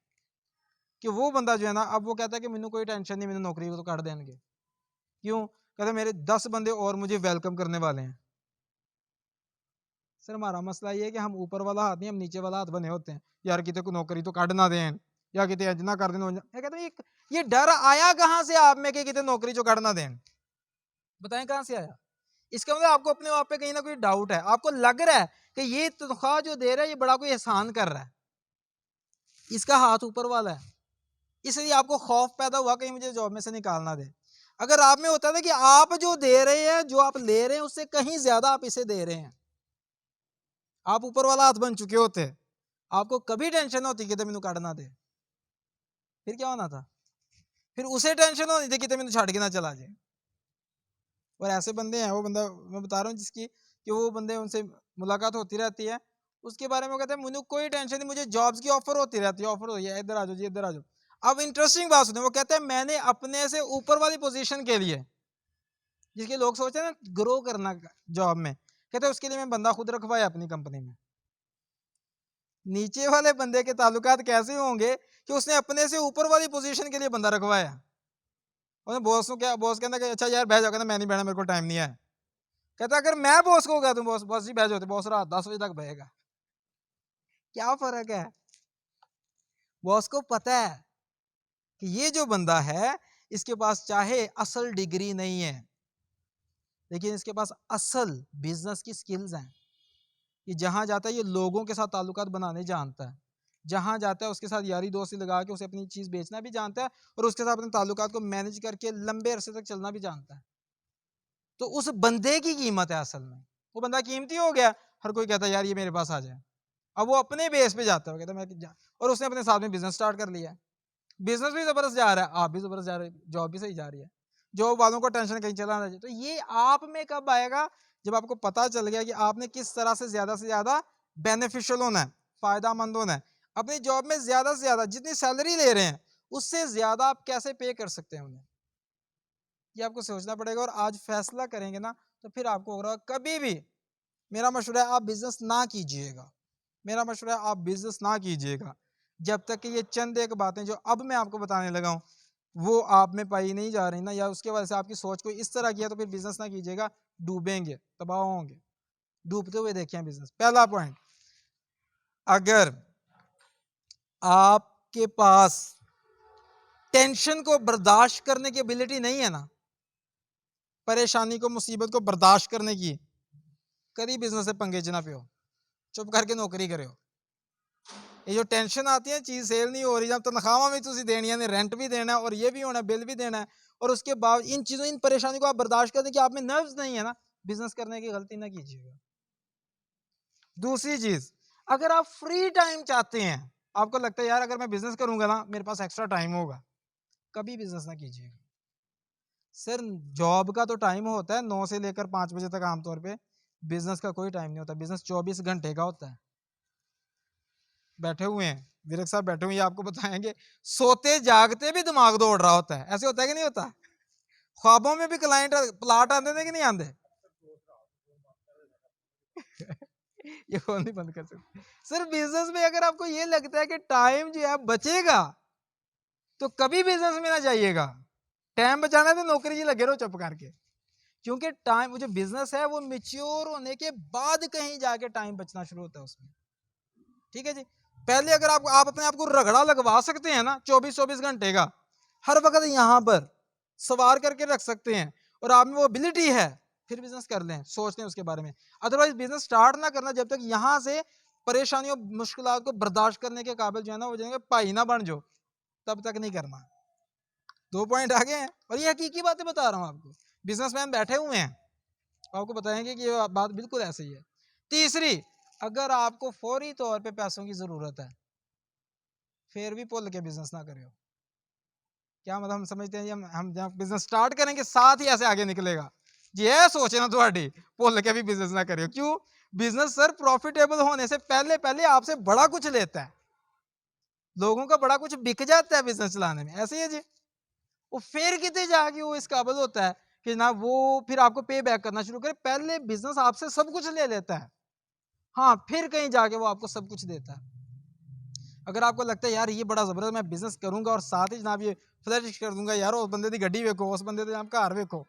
कि वो बंदा जो है ना, अब वो कहता है कि मैंने कोई टेंशन नहीं, मैंने नौकरी को तो काट देंगे। क्यों? कहते मेरे 10 बंदे और मुझे वेलकम करने वाले हैं। सर हमारा मसला ये है कि हम ऊपर वाला हाथ नहीं, हम नीचे वाला हाथ बने होते हैं। यार किते को नौकरी तो काट ना दें, या किते अज ना कर दें। मैं कहता हूँ ये डर आया कहाँ से आप में कि किते नौकरी जो काट ना दें? बताएं कहाँ से आया? इसका मतलब आपको अपने आप पे कहीं ना कोई डाउट है, आपको लग रहा है कि ये तनख्वाह जो दे रहा है ये बड़ा कोई एहसान कर रहा है, इसका हाथ ऊपर वाला है, इसलिए आपको खौफ पैदा हुआ कहीं मुझे जॉब में से निकाल ना दे। अगर आप में होता था कि आप जो दे रहे हैं, जो आप ले रहे हैं, उससे कहीं ज्यादा आप इसे दे रहे हैं, आप ऊपर वाला हाथ बन चुके होते, आपको कभी टेंशन होती कि मैनू काट ना दे, फिर क्या होना था? फिर उसे टेंशन होनी थी कि मैनू छड़ के ना चला जाए। और ऐसे बंदे हैं, वो बंदा मैं बता रहा हूँ जिसकी कि वो बंदे उनसे मुलाकात होती रहती है, उसके बारे में वो कहते हैं मुझे कोई टेंशन नहीं, मुझे जॉब्स की ऑफर होती रहती है, ऑफर हो है इधर आ जाओ जी, इधर आ जाओ। अब इंटरेस्टिंग बात सुने, वो कहते हैं मैंने अपने से ऊपर वाली पोजीशन के लिए, जिसके लोग सोचते हैं ना ग्रो करना जॉब में, कहते हैं उसके लिए मैं बंदा खुद रखवाया अपनी कंपनी में। नीचे वाले बंदे के ताल्लुकात कैसे होंगे कि उसने अपने से ऊपर वाली पोजीशन के लिए बंदा रखवाया। उन्हें बॉस को क्या, बॉस कहना कि अच्छा यार बह जाओ, कहना मैं नहीं बैठा, मेरे को टाइम नहीं है। कहता अगर मैं बॉस को कहता हूँ बॉस बॉस जी बह जाओ, बॉस रात 10 बजे तक बहेगा। क्या फर्क है? बॉस को पता है कि ये जो बंदा है इसके पास चाहे असल डिग्री नहीं है, लेकिन इसके पास असल बिजनेस की स्किल्स हैं। ये जहां जाता है ये लोगों के साथ ताल्लुकात बनाने जानता है, जहां जाता है उसके साथ यारी दोस्ती लगा के उसे अपनी चीज बेचना भी जानता है, और उसके साथ अपने ताल्लुकात को मैनेज करके लंबे अरसे तक चलना भी जानता है। तो उस बंदे की कीमत है असल में, वो बंदा कीमती हो गया, हर कोई कहता है यार ये मेरे पास आ जाए। अब वो अपने बेस पे जाता है, कहता मैं और उसने अपने साथ में बिजनेस स्टार्ट कर लिया है, बिजनेस भी जबरदस्त जा रहा है, आप भी जबरदस्त जा रहे हैं, जॉब भी सही जा रही है, जॉब वालों को टेंशन कहीं चला ना जाए। तो ये आप में कब आएगा? जब आपको पता चल गया कि आपने किस तरह से ज्यादा बेनिफिशियल होना है, फायदामंद होना है, अपनी जॉब में ज्यादा से ज्यादा जितनी सैलरी ले रहे हैं उससे ज्यादा आप कैसे पे कर सकते हैं उन्हें, ये आपको सोचना पड़ेगा। और आज फैसला करेंगे ना तो फिर आपको होगा। कभी भी मेरा मशवरा है आप बिजनेस ना कीजिएगा, मेरा मशवरा है आप बिजनेस ना कीजिएगा जब तक कि ये चंद एक बातें जो अब मैं आपको बताने लगा हूं वो आप में पाई नहीं जा रही ना, या उसके वजह से आपकी सोच को इस तरह किया, तो फिर बिजनेस ना कीजिएगा, डूबेंगे, तबाह होंगे, डूबते हुए देखें बिजनेस। पहला पॉइंट, अगर आपके पास टेंशन को बर्दाश्त करने की एबिलिटी नहीं है ना, परेशानी को मुसीबत को बर्दाश्त करने की, कभी बिजनेस से पंगे च ना पियो, चुप करके नौकरी करो। ये जो टेंशन आती है चीज सेल नहीं हो रही, जब तनख्वाह भी तुम देनिया ने, रेंट भी देना है और ये भी होना, बिल भी देना है, और उसके बाद इन चीजों इन परेशानी को आप बर्दाश्त करने की आप में नर्व्स नहीं है ना, बिजनेस करने की गलती ना कीजिएगा। दूसरी चीज, अगर आप फ्री टाइम चाहते हैं, आपको लगता है यार अगर मैं बिजनेस करूंगा ना मेरे पास एक्स्ट्रा टाइम होगा, कभी बिजनेस ना कीजिएगा। सर जॉब का तो टाइम होता है 9 से लेकर 5 बजे तक आमतौर पे, बिजनेस का कोई टाइम नहीं होता, बिजनेस 24 घंटे का होता है। बैठे हुए हैं विरक साहब, बैठे हुए आपको बताएंगे, सोते जागते भी दिमाग दौड़ रहा होता है, ऐसे होता है कि नहीं होता? ख्वाबों में भी क्लाइंट प्लाट आते थे कि नहीं आते? ये फोन नहीं बंद कर सकते। सर बिजनेस में अगर आपको ये लगता है कि टाइम जो है बचेगा तो कभी बिजनेस में ना जाइएगा, टाइम बचाना तो नौकरी जी लगे रहो चुप करके, क्योंकि टाइम जो बिजनेस है वो मेच्योर होने के बाद कहीं जाके टाइम बचना शुरू होता है उसमें। ठीक है जी, पहले अगर आप अपने आप को रगड़ा लगवा सकते हैं ना 24-24 घंटे का, हर वक्त यहां पर सवार करके रख सकते हैं, और आप में वो एबिलिटी है, फिर बिजनेस कर लें, सोच लें उसके बारे में। अदरवाइज बिजनेस स्टार्ट ना करना जब तक यहां से परेशानियों मुश्किलात को बर्दाश्त करने के काबिल जो है ना वो जाएंगे भाई ना बन जो, तब तक नहीं करना। 2 पॉइंट आगे हैं, और ये हकीकी बातें बता रहा हूं आपको, बिजनेसमैन बैठे हुए हैं, आपको बताएंगे कि ये बात बिल्कुल ऐसी ही है। तीसरी, अगर आपको फौरी तौर पे पैसों की जरूरत है फिर भी भूल के बिजनेस ना करियो। क्या मतलब हम समझते हैं हम जब बिजनेस स्टार्ट करेंगे साथ ही ऐसे आगे निकलेगा जी, ये सोचे ना थोड़ी भूल के भी बिजनेस ना करियो। क्यों? बिजनेस सर प्रॉफिटेबल होने से पहले पहले आपसे बड़ा कुछ लेता है, लोगों का बड़ा कुछ बिक जाता है बिजनेस चलाने में, ऐसे ही है जी। वो फिर कितने जाके वो इस काबिल होता है कि जनाब वो फिर आपको पे बैक करना शुरू करे। पहले बिजनेस आपसे सब कुछ ले लेता है, हाँ, फिर कहीं जाके वो आपको सब कुछ देता है। अगर आपको लगता है यार ये बड़ा जबरदस्त मैं बिजनेस करूंगा और साथ ही जनाब ये फ्लरिश कर दूंगा, यार उस बंदे की गड्डी वेखो, उस बंदे के घर वेखो,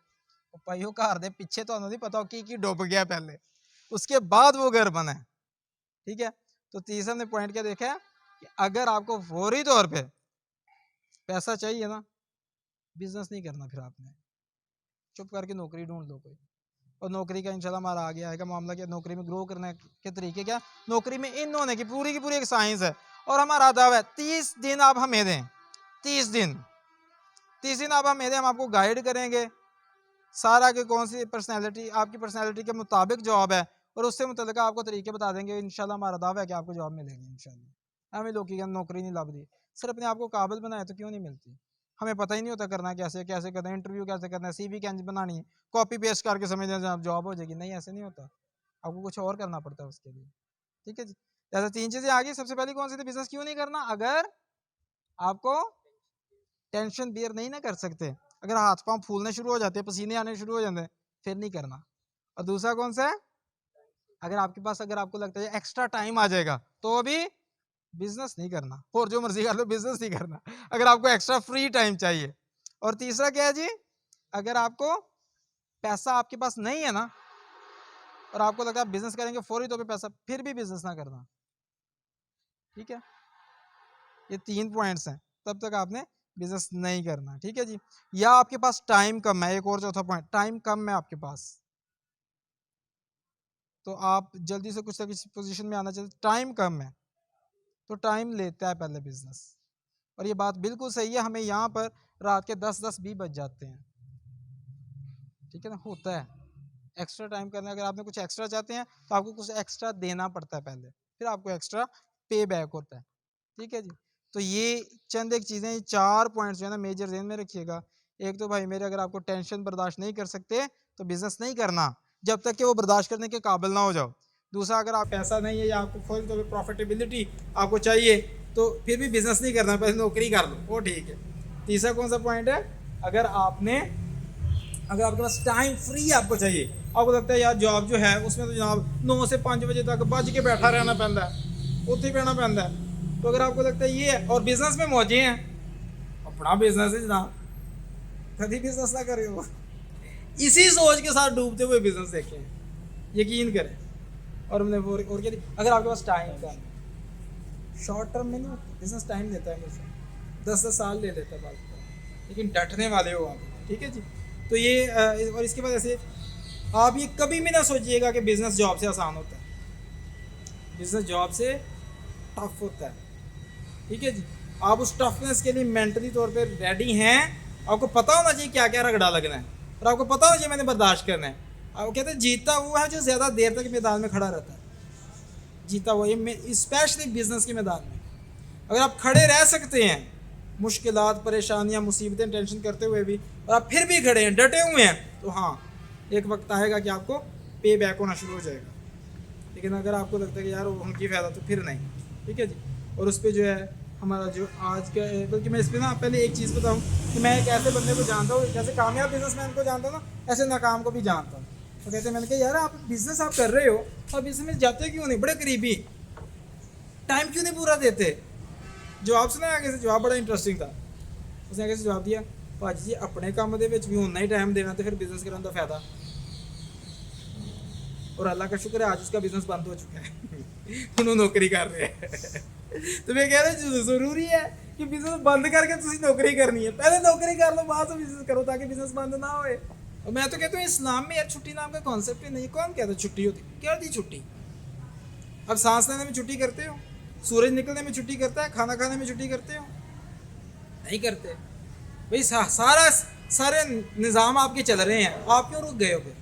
भाइयों घर दे पीछे तो नहीं पता की डुब गया पहले, उसके बाद वो घर बना है। ठीक है, तो तीसरा ने पॉइंट क्या देखा है कि अगर आपको फौरी तौर पे पैसा चाहिए ना, बिजनेस नहीं करना, फिर आपने चुप करके नौकरी ढूंढ लो कोई। और नौकरी का इंशाल्लाह हमारा आगे आएगा मामला, क्या नौकरी में ग्रो करने के तरीके, क्या नौकरी में इन होने की पूरी एक साइंस है। और हमारा दावा है 30 दिन आप हमें दें, 30 दिन आप हमें दें, हम आपको गाइड करेंगे सारा कि कौन सी पर्सनैलिटी आपकी पर्सनैलिटी के मुताबिक जॉब है, और उससे मुतल्लिक आपको तरीके बता देंगे। इंशाल्लाह हमारा दावा है कि आपको जॉब मिलेगी इंशाल्लाह। हमें लोग की नौकरी नहीं लभदी, सर अपने आप को काबिल बनाए तो क्यों नहीं मिलती? हमें पता ही नहीं होता करना कैसे करना है, इंटरव्यू कैसे करना है, CV कैसे बनानी है, कॉपी पेस्ट करके समझ लें आप जॉब हो जाएगी, नहीं ऐसे नहीं होता, आपको कुछ और करना पड़ता है उसके लिए। ठीक है जी, जैसे 3 चीजें आ गई। सबसे पहले कौन सी थी? बिजनेस क्यों नहीं करना? अगर आपको टेंशन बियर नहीं ना कर सकते, अगर हाथ पांव फूलने शुरू हो जाते हैं, पसीने आने शुरू हो जाते हैं, फिर नहीं करना। और दूसरा कौन सा है? अगर आपके पास अगर आपको लगता है एक्स्ट्रा टाइम आ जाएगा तो अभी बिजनेस नहीं करना, और जो मर्जी कर लो बिजनेस नहीं करना अगर आपको एक्स्ट्रा फ्री टाइम चाहिए। और तीसरा क्या है जी? अगर आपको पैसा आपके पास नहीं है ना, और आपको लगता है बिजनेस करेंगे फौरी तौर पे पैसा, फिर भी बिजनेस ना करना। ठीक है, ये 3 पॉइंट्स हैं, तब तक आपने बिजनेस नहीं करना। ठीक है जी, या आपके पास टाइम कम है, एक और चौथा पॉइंट, टाइम कम है आपके पास, तो आप जल्दी से कुछ ना कुछ पोजीशन में आना चाहिए, टाइम कम है तो टाइम लेता है पहले बिजनेस। और ये बात बिल्कुल सही है, हमें यहाँ पर रात के 10-10 भी बज जाते हैं। ठीक है ना, होता है एक्स्ट्रा टाइम करना। अगर आपने कुछ एक्स्ट्रा चाहते हैं तो आपको कुछ एक्स्ट्रा देना पड़ता है पहले, फिर आपको एक्स्ट्रा पे बैक होता है। ठीक है जी, तो ये चंद एक चीज़ें, 4 पॉइंट्स जो है ना मेजर ध्यान में रखिएगा। एक तो भाई मेरे, अगर आपको टेंशन बर्दाश्त नहीं कर सकते तो बिजनेस नहीं करना जब तक कि वो बर्दाश्त करने के काबिल ना हो जाओ। दूसरा, अगर आप पैसा नहीं है या आपको फौरी तौर पर प्रॉफिटेबिलिटी आपको चाहिए तो फिर भी बिजनेस नहीं करना, पहले नौकरी कर लो, वो ठीक है। तीसरा कौन सा पॉइंट है? अगर आपके पास टाइम फ्री आपको चाहिए, आपको लगता है यार जॉब जो है उसमें तो जनाब 9 से 5 बजे तक बज के बैठा रहना पैंदा है, उत्थे ही बैठना पैंदा है, तो अगर आपको लगता है ये है और बिजनेस में मौजे हैं, अपना बिजनेस है जनाब, कभी बिजनेस ना करे हो, इसी सोच के साथ डूबते हुए बिजनेस देखे, यकीन करें। और हमने और क्या, अगर आपके पास टाइम का शॉर्ट टर्म में नहीं, बिजनेस टाइम लेता है, हमेशा 10-10 साल ले लेता है बात, लेकिन डटने वाले हो आप। ठीक है जी, तो ये और इसके बाद ऐसे आप ये कभी भी ना सोचिएगा कि बिजनेस जॉब से आसान होता है, बिजनेस जॉब से टफ होता है। ठीक है जी, आप उस टफनेस के लिए मेंटली तौर पे रेडी हैं, आपको पता होना चाहिए क्या क्या रगड़ा लगना है, और आपको पता होना चाहिए मैंने बर्दाश्त करना है। आप कहते हैं जीता वो है जो ज़्यादा देर तक मैदान में खड़ा रहता है, जीता हुआ, ये स्पेशली बिजनेस के मैदान में। अगर आप खड़े रह सकते हैं मुश्किलात, परेशानियां, मुसीबतें, टेंशन करते हुए भी, और आप फिर भी खड़े हैं, डटे हुए हैं, तो हाँ एक वक्त आएगा कि आपको पे बैक होना शुरू हो जाएगा। लेकिन अगर आपको लगता है कि यार उनकी फ़ायदा, तो फिर नहीं। ठीक है जी, और उस पर जो है हमारा जो आज का, बल्कि मैं इस पर ना पहले एक चीज़ बताऊँ कि मैं एक ऐसे बंदे को जानता हूँ, जैसे कामयाब बिजनेसमैन को जानता हूँ ना, ऐसे नाकाम को भी जानता हूँ। तो कहते हैं, मैंने कहा यार आप बिज़नेस आप कर रहे हो, तो आप बिजनेस में जाते क्यों नहीं, बड़े करीबी, टाइम क्यों नहीं पूरा देते? जवाब सुना आगे से, जवाब बड़ा इंटरेस्टिंग था। उसने आगे से जवाब दिया, भाजी जी अपने काम दे विच भी उन्ना ही टाइम देना, तो फिर बिजनेस करने का फायदा। और अल्लाह का शुक्र है आज उसका बिजनेस बंद हो चुका है उन्होंने नौकरी कर रहे हैं तो मैं कह रहा हूँ जरूरी है कि बिजनेस बंद करके तुम नौकरी करनी है, पहले नौकरी कर लो, बाद में बिजनेस करो, ताकि बिजनेस बंद ना होए। और मैं तो कहता हूँ इस्लाम में यार छुट्टी नाम का कॉन्सेप्ट ही नहीं, कौन कहता है छुट्टी होती, क्या होती छुट्टी? अब सांस लेने में छुट्टी करते हो, सूरज निकलने में छुट्टी करता है, खाना खाने में छुट्टी करते हो? नहीं करते भाई। सारे निज़ाम आपके चल रहे हैं, आप क्यों रुक गए हो? फिर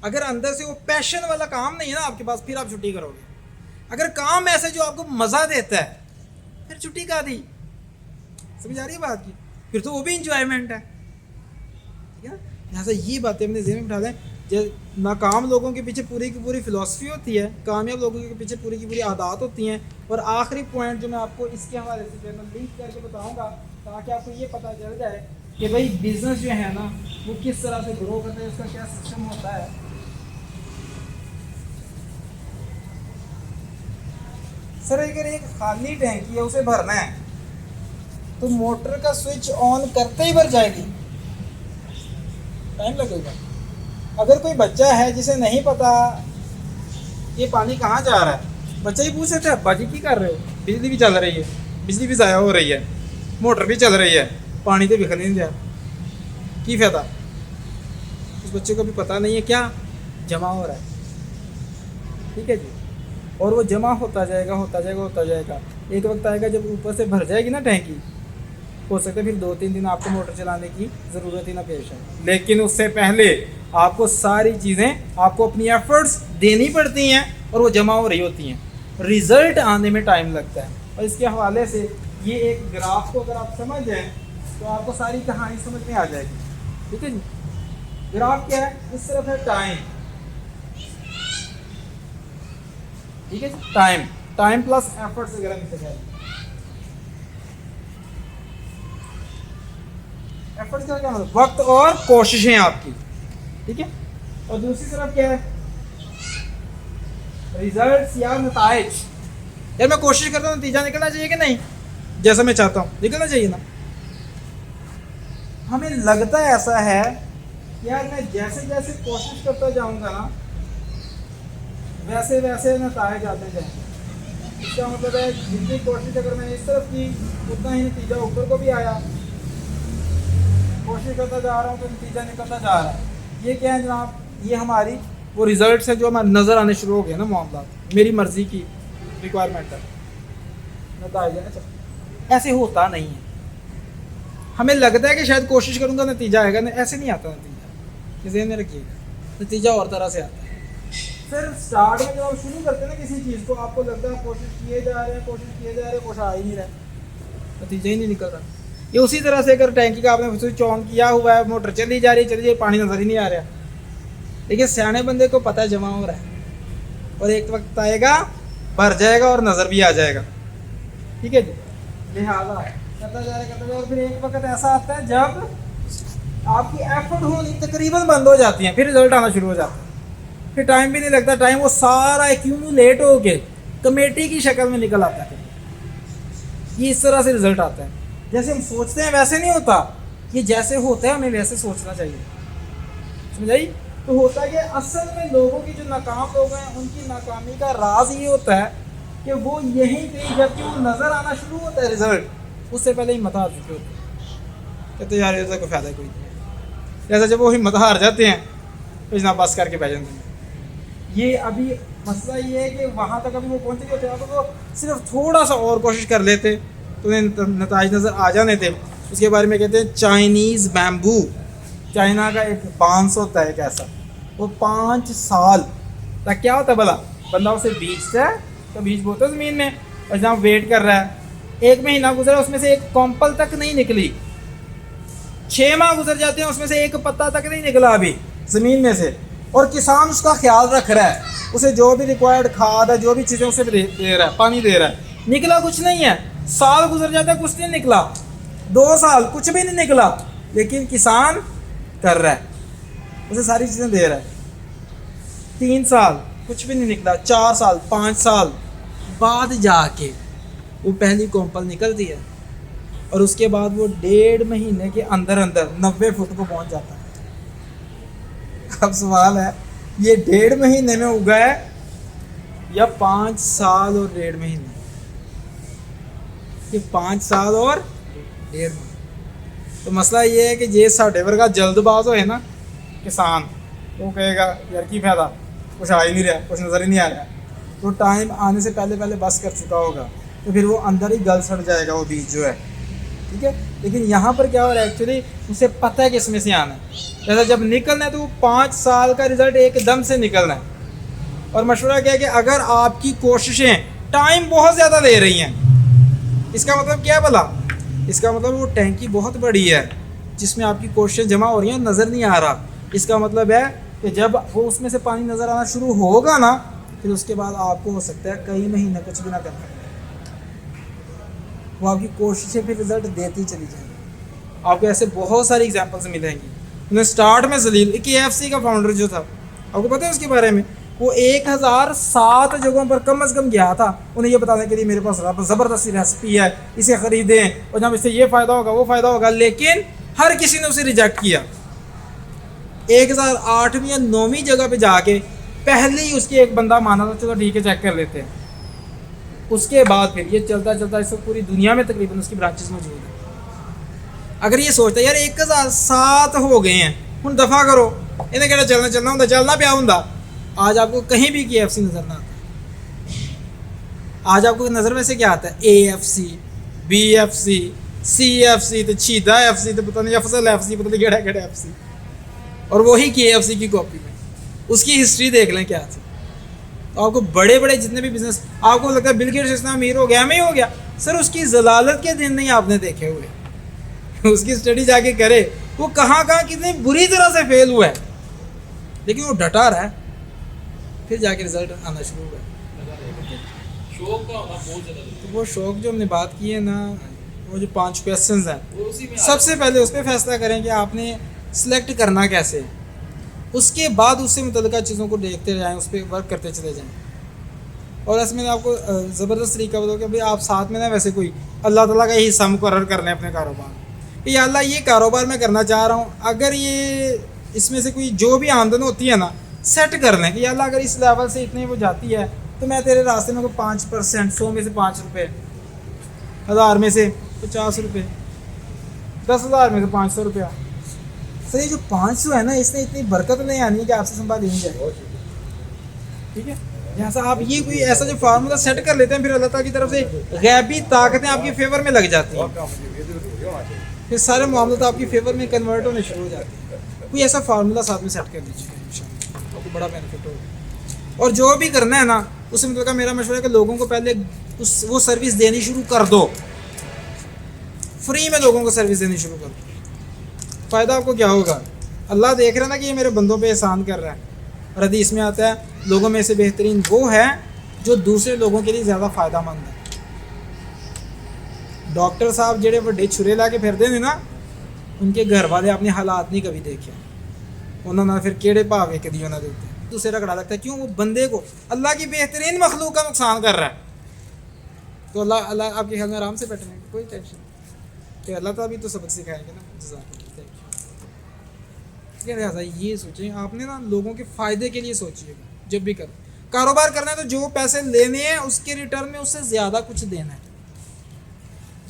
अगर अंदर से वो पैशन वाला काम नहीं है ना आपके पास, फिर आप छुट्टी करोगे। अगर काम ऐसे जो आपको मज़ा देता है, फिर छुट्टी का दी, समझ आ रही है बात की? फिर तो वो भी इंजॉयमेंट है। ठीक है, लिहाजा ये बातें अपने ज़हन में बिठा दें। नाकाम लोगों के पीछे पूरी की पूरी फ़िलासफ़ी होती है, कामयाब लोगों के पीछे पूरी की पूरी आदत होती हैं। और आखिरी पॉइंट जो मैं आपको इसके हवाले से लिंक करके बताऊँगा, ताकि आपको ये पता चल जाए कि भाई बिजनेस जो है ना वो किस तरह से ग्रो करता है, उसका क्या सिस्टम होता है। सर अगर एक खाली टैंकी है उसे भरना है तो मोटर का स्विच ऑन करते ही भर जाएगी, टाइम लगेगा। अगर कोई बच्चा है जिसे नहीं पता ये पानी कहाँ जा रहा है, बच्चा ही पूछ सकता है अब्बा जी की कर रहे हो, बिजली भी चल रही है, बिजली भी ज़ाया हो रही है, मोटर भी चल रही है, पानी तो बिखर नहीं दिया, की फायदा। उस बच्चे को भी पता नहीं है क्या जमा हो रहा है, ठीक है जी। और वो जमा होता जाएगा होता जाएगा होता जाएगा, एक वक्त आएगा जब ऊपर से भर जाएगी ना टैंकी, हो सकता है फिर 2-3 दिन आपको मोटर चलाने की ज़रूरत ही ना पेश है। लेकिन उससे पहले आपको सारी चीज़ें, आपको अपनी एफर्ट्स देनी पड़ती हैं और वो जमा हो रही होती हैं, रिज़ल्ट आने में टाइम लगता है। और इसके हवाले से ये एक ग्राफ को अगर आप समझ जाएँ तो आपको सारी कहानी समझ में आ जाएगी, ठीक है जी। ग्राफ क्या है, इस तरफ है टाइम, ठीक है जी, टाइम प्लस एफर्ट्स वगैरह लिखा जाएगा। एफर्ट्स का क्या मतलब, वक्त और कोशिशें आपकी, ठीक है। और दूसरी तरफ क्या है, रिजल्ट्स या नताइज। यार मैं कोशिश करता हूँ, नतीजा निकलना चाहिए कि नहीं, जैसा मैं चाहता हूँ निकलना चाहिए ना। हमें लगता है ऐसा है यार मैं जैसे जैसे कोशिश करता जाऊंगा ना वैसे वैसे नताइज आते जाएंगे। इसका मतलब है जितनी कोशिश अगर मैंने इस तरफ की उतना ही नतीजा ऊपर को भी आया, कोशिश करता जा रहा हूँ तो नतीजा निकलता जा रहा है। ये क्या है जनाब, ये हमारी वो रिजल्ट्स है जो हमारे नज़र आने शुरू हो गए ना, मामला मेरी मर्ज़ी की रिक्वायरमेंट है, नतीजा। अच्छा ऐसे होता नहीं है, हमें लगता है कि शायद कोशिश करूँगा नतीजा आएगा, नहीं ऐसे नहीं आता नतीजा, ज़हन में रखिएगा, नतीजा और तरह से आता है। सिर्फ स्टार्ट में जब आप शुरू करते हैं ना किसी चीज़ को, आपको लगता है कोशिश किए जा रहे हैं कोशिश किए जा रहे हैं, कुछ आ ही नहीं रहा, नतीजा ही नहीं निकल रहा। ये उसी तरह से अगर टैंकी का आपने स्विच ऑन किया हुआ है, मोटर चली जा रही है चली जा रही, पानी नजर ही नहीं आ रहा। देखिए सियाने बंदे को पता है जमा हो रहा है और एक वक्त आएगा भर जाएगा और नज़र भी आ जाएगा, ठीक है जी। लिहाजा करता जा रहा और फिर एक वक्त ऐसा आता है जब आपकी एफर्ट होनी तकरीबन बंद हो जाती है, फिर रिजल्ट आना शुरू हो जाता है, फिर टाइम भी नहीं लगता, टाइम वो सारा एक्यूमुलेट हो के कमेटी की शक्ल में निकल आता है। ये इस तरह से रिजल्ट आता है, जैसे हम सोचते हैं वैसे नहीं होता, ये जैसे होता है हमें वैसे सोचना चाहिए, समझाई। तो होता है कि असल में लोगों की जो नाकाम लोग हैं उनकी नाकामी का राज ये होता है कि वो यहीं पे जबकि वो नज़र आना शुरू होता है रिजल्ट, उससे पहले हिम्मत हार चुके होते हैं, कहते यार इसका कोई फ़ायदा कोई नहीं। जैसा जब वो हिम्मत हार जाते हैं तो जना बस करके बैठ जाते हैं। ये अभी मसला ये है कि वहाँ तक अभी वो पहुँचे होते हैं, तो सिर्फ थोड़ा सा और कोशिश कर लेते तो नताइज नज़र आ जाने थे। उसके बारे में कहते हैं चाइनीज़ बैम्बू, चाइना का एक बांस होता है एक ऐसा, वो 5 साल तक क्या होता है भला, बंदा उसे बीजता है तो बीज बोता है ज़मीन में, और जहाँ वेट कर रहा है, 1 महीना गुजरा उसमें से एक कॉम्पल तक नहीं निकली, 6 माह गुजर जाते हैं उसमें से एक पत्ता तक नहीं निकला अभी ज़मीन में से, और किसान उसका ख्याल रख रहा है, उसे जो भी रिक्वायर्ड खाद है जो भी चीज़ें उसे दे रहा है, पानी दे रहा है, निकला कुछ नहीं है। साल गुजर जाता है कुछ नहीं निकला, 2 साल कुछ भी नहीं निकला, लेकिन किसान कर रहा है, उसे सारी चीज़ें दे रहा है। 3 साल कुछ भी नहीं निकला, 4 साल 5 साल बाद जाके वो पहली कॉम्पल निकलती है, और उसके बाद वो 1.5 महीने के अंदर अंदर 90 फुट को पहुंच जाता है। अब सवाल है ये 1.5 महीने में उगा है या 5 साल और 1.5 महीने, ये 5 साल और 1.5 महीने। तो मसला ये है कि ये साढ़े वर्गा जल्दबाज है ना किसान, वो कहेगा यार की फायदा, कुछ आ ही नहीं रहा, कुछ नज़र ही नहीं आ रहा, तो टाइम आने से पहले पहले बस कर चुका होगा, तो फिर वो अंदर ही गल सड़ जाएगा वो बीज जो है, ठीक है। लेकिन यहाँ पर क्या हो रहा है, एक्चुअली उसे पता है कि इसमें से आना है, जैसा जब निकलना है तो वो 5 साल का रिजल्ट एकदम से निकलना है। और मशवरा क्या है कि अगर आपकी कोशिशें टाइम बहुत ज़्यादा ले रही हैं, इसका मतलब क्या है भला, इसका मतलब वो टैंकी बहुत बड़ी है जिसमें आपकी कोशिशें जमा हो रही हैं, नज़र नहीं आ रहा। इसका मतलब है कि जब वो उसमें से पानी नज़र आना शुरू होगा ना, फिर उसके बाद आपको हो सकता है कई महीने कुछ भी ना करना, वो आपकी कोशिशें फिर रिजल्ट देती चली जाएंगी। आपको ऐसे बहुत सारी एग्जांपल्स मिलेंगी। उन्हें स्टार्ट में जलील KFC का फाउंडर जो था, आपको पता है उसके बारे में, वो 1007 जगहों पर कम से कम गया था उन्हें ये बताने के लिए मेरे पास ज़बरदस्ती रेसिपी है, इसे ख़रीदें और जब इससे ये फ़ायदा होगा वो फ़ायदा होगा, लेकिन हर किसी ने उसे रिजेक्ट किया। 1008वीं या 9वीं जगह पे जाके पहले ही उसके एक बंदा माना था चलो ठीक है चेक कर लेते हैं। उसके बाद फिर ये चलता चलता इस पूरी दुनिया में तकरीबन उसकी ब्रांचेस मौजूद हैं। अगर ये सोचता है यार 1007 हो गए हैं हूँ दफ़ा करो, इन्हें कहना चलना होंगे, चलना पिया होंगे, आज आपको कहीं भी KFC नज़र ना आता। आज आपको नज़र में से क्या आता है? AFC, BFC, CFC, तो छीदा FC, तो पता नहीं अफसल FC, पता नहीं केड़ा केड़ा FC, और वही KFC की कॉपी में उसकी हिस्ट्री देख लें क्या थी। तो आपको बड़े बड़े जितने भी बिजनेस, आपको लगता है बिल गेट्स इतना अमीर हो गया, मैं ही हो गया, सर उसकी जलालत के दिन नहीं आपने देखे हुए। उसकी स्टडी जाके करे वो कहाँ कहाँ कितनी बुरी तरह से फेल हुआ है, लेकिन वो डटा रहा है, फिर जाके रिजल्ट आना शुरू हुआ। शौक का होना बहुत ज़्यादा जरूरी तो वो शौक जो हमने बात की है ना, वो जो 5 क्वेश्चंस हैं, है। और उसी में सबसे पहले उस पर फैसला करें कि आपने सिलेक्ट करना कैसे है। उसके बाद उससे मुतल्लिका चीज़ों को देखते जाएँ, उस पर वर्क करते चले जाएँ। और ऐसे मैंने आपको ज़बरदस्त तरीका बताऊँ कि भाई आप साथ में ना वैसे कोई अल्लाह ताला का ही हिस्सा मुकर्रर कर लें अपने कारोबार में कि या अल्लाह ये कारोबार मैं करना चाह रहा हूँ, अगर ये इसमें से कोई जो भी आमदन होती है ना सेट कर लें कि या अल्लाह अगर इस लेवल से इतनी वो जाती है तो मैं तेरे रास्ते में को 5%, 100 में से 5 रुपये, 1000 में से 50 रुपये, 10,000 में से 500 रुपया। सर ये जो 500 है ना, इसमें इतनी बरकत नहीं आनी है कि आपसे संभाल नहीं जाए, ठीक है। जैसा आप ये कोई ऐसा जो फार्मूला सेट कर लेते हैं, फिर अल्लाह ताला की तरफ से गैबी ताकतें आपकी फेवर में लग जाती हैं, फिर सारे मामले तो आपकी फेवर में कन्वर्ट होने शुरू हो जाते हैं। कोई ऐसा फार्मूला साथ में सेट कर दीजिए, इंशाल्लाह आपको बड़ा बेनिफिट होगा। और जो भी करना है ना, उससे मतलब मेरा मशवरा है कि लोगों को पहले वो सर्विस देनी शुरू कर दो, फ्री में लोगों को सर्विस देनी शुरू कर दो। फ़ायदा आपको क्या होगा? अल्लाह देख रहा है ना कि ये मेरे बंदों पे एहसान कर रहा है। और हदीस में आता है लोगों में से बेहतरीन वो है जो दूसरे लोगों के लिए ज़्यादा फ़ायदामंद है। डॉक्टर साहब जेड़े बड़े छुरे ला के फिरते हैं ना, उनके घर वाले अपने हालात नहीं कभी देखे, उन्होंने फिर केड़े भावे कदी उन्होंने देते दूसरे रगड़ा लगता है। क्यों? वो बंदे को अल्लाह की बेहतरीन मखलूक का नुकसान कर रहा है। तो अल्लाह आपके ख्याल में आराम से बैठने की कोई टेंशन नहीं, तो अल्लाह ताला भी तो सबक सिखाएंगे ना। लिहाजा ये सोचें, आपने ना लोगों के फ़ायदे के लिए सोचिएगा जब भी करें। कारोबार करना है तो जो पैसे लेने हैं उसके रिटर्न में उससे ज़्यादा कुछ देना है।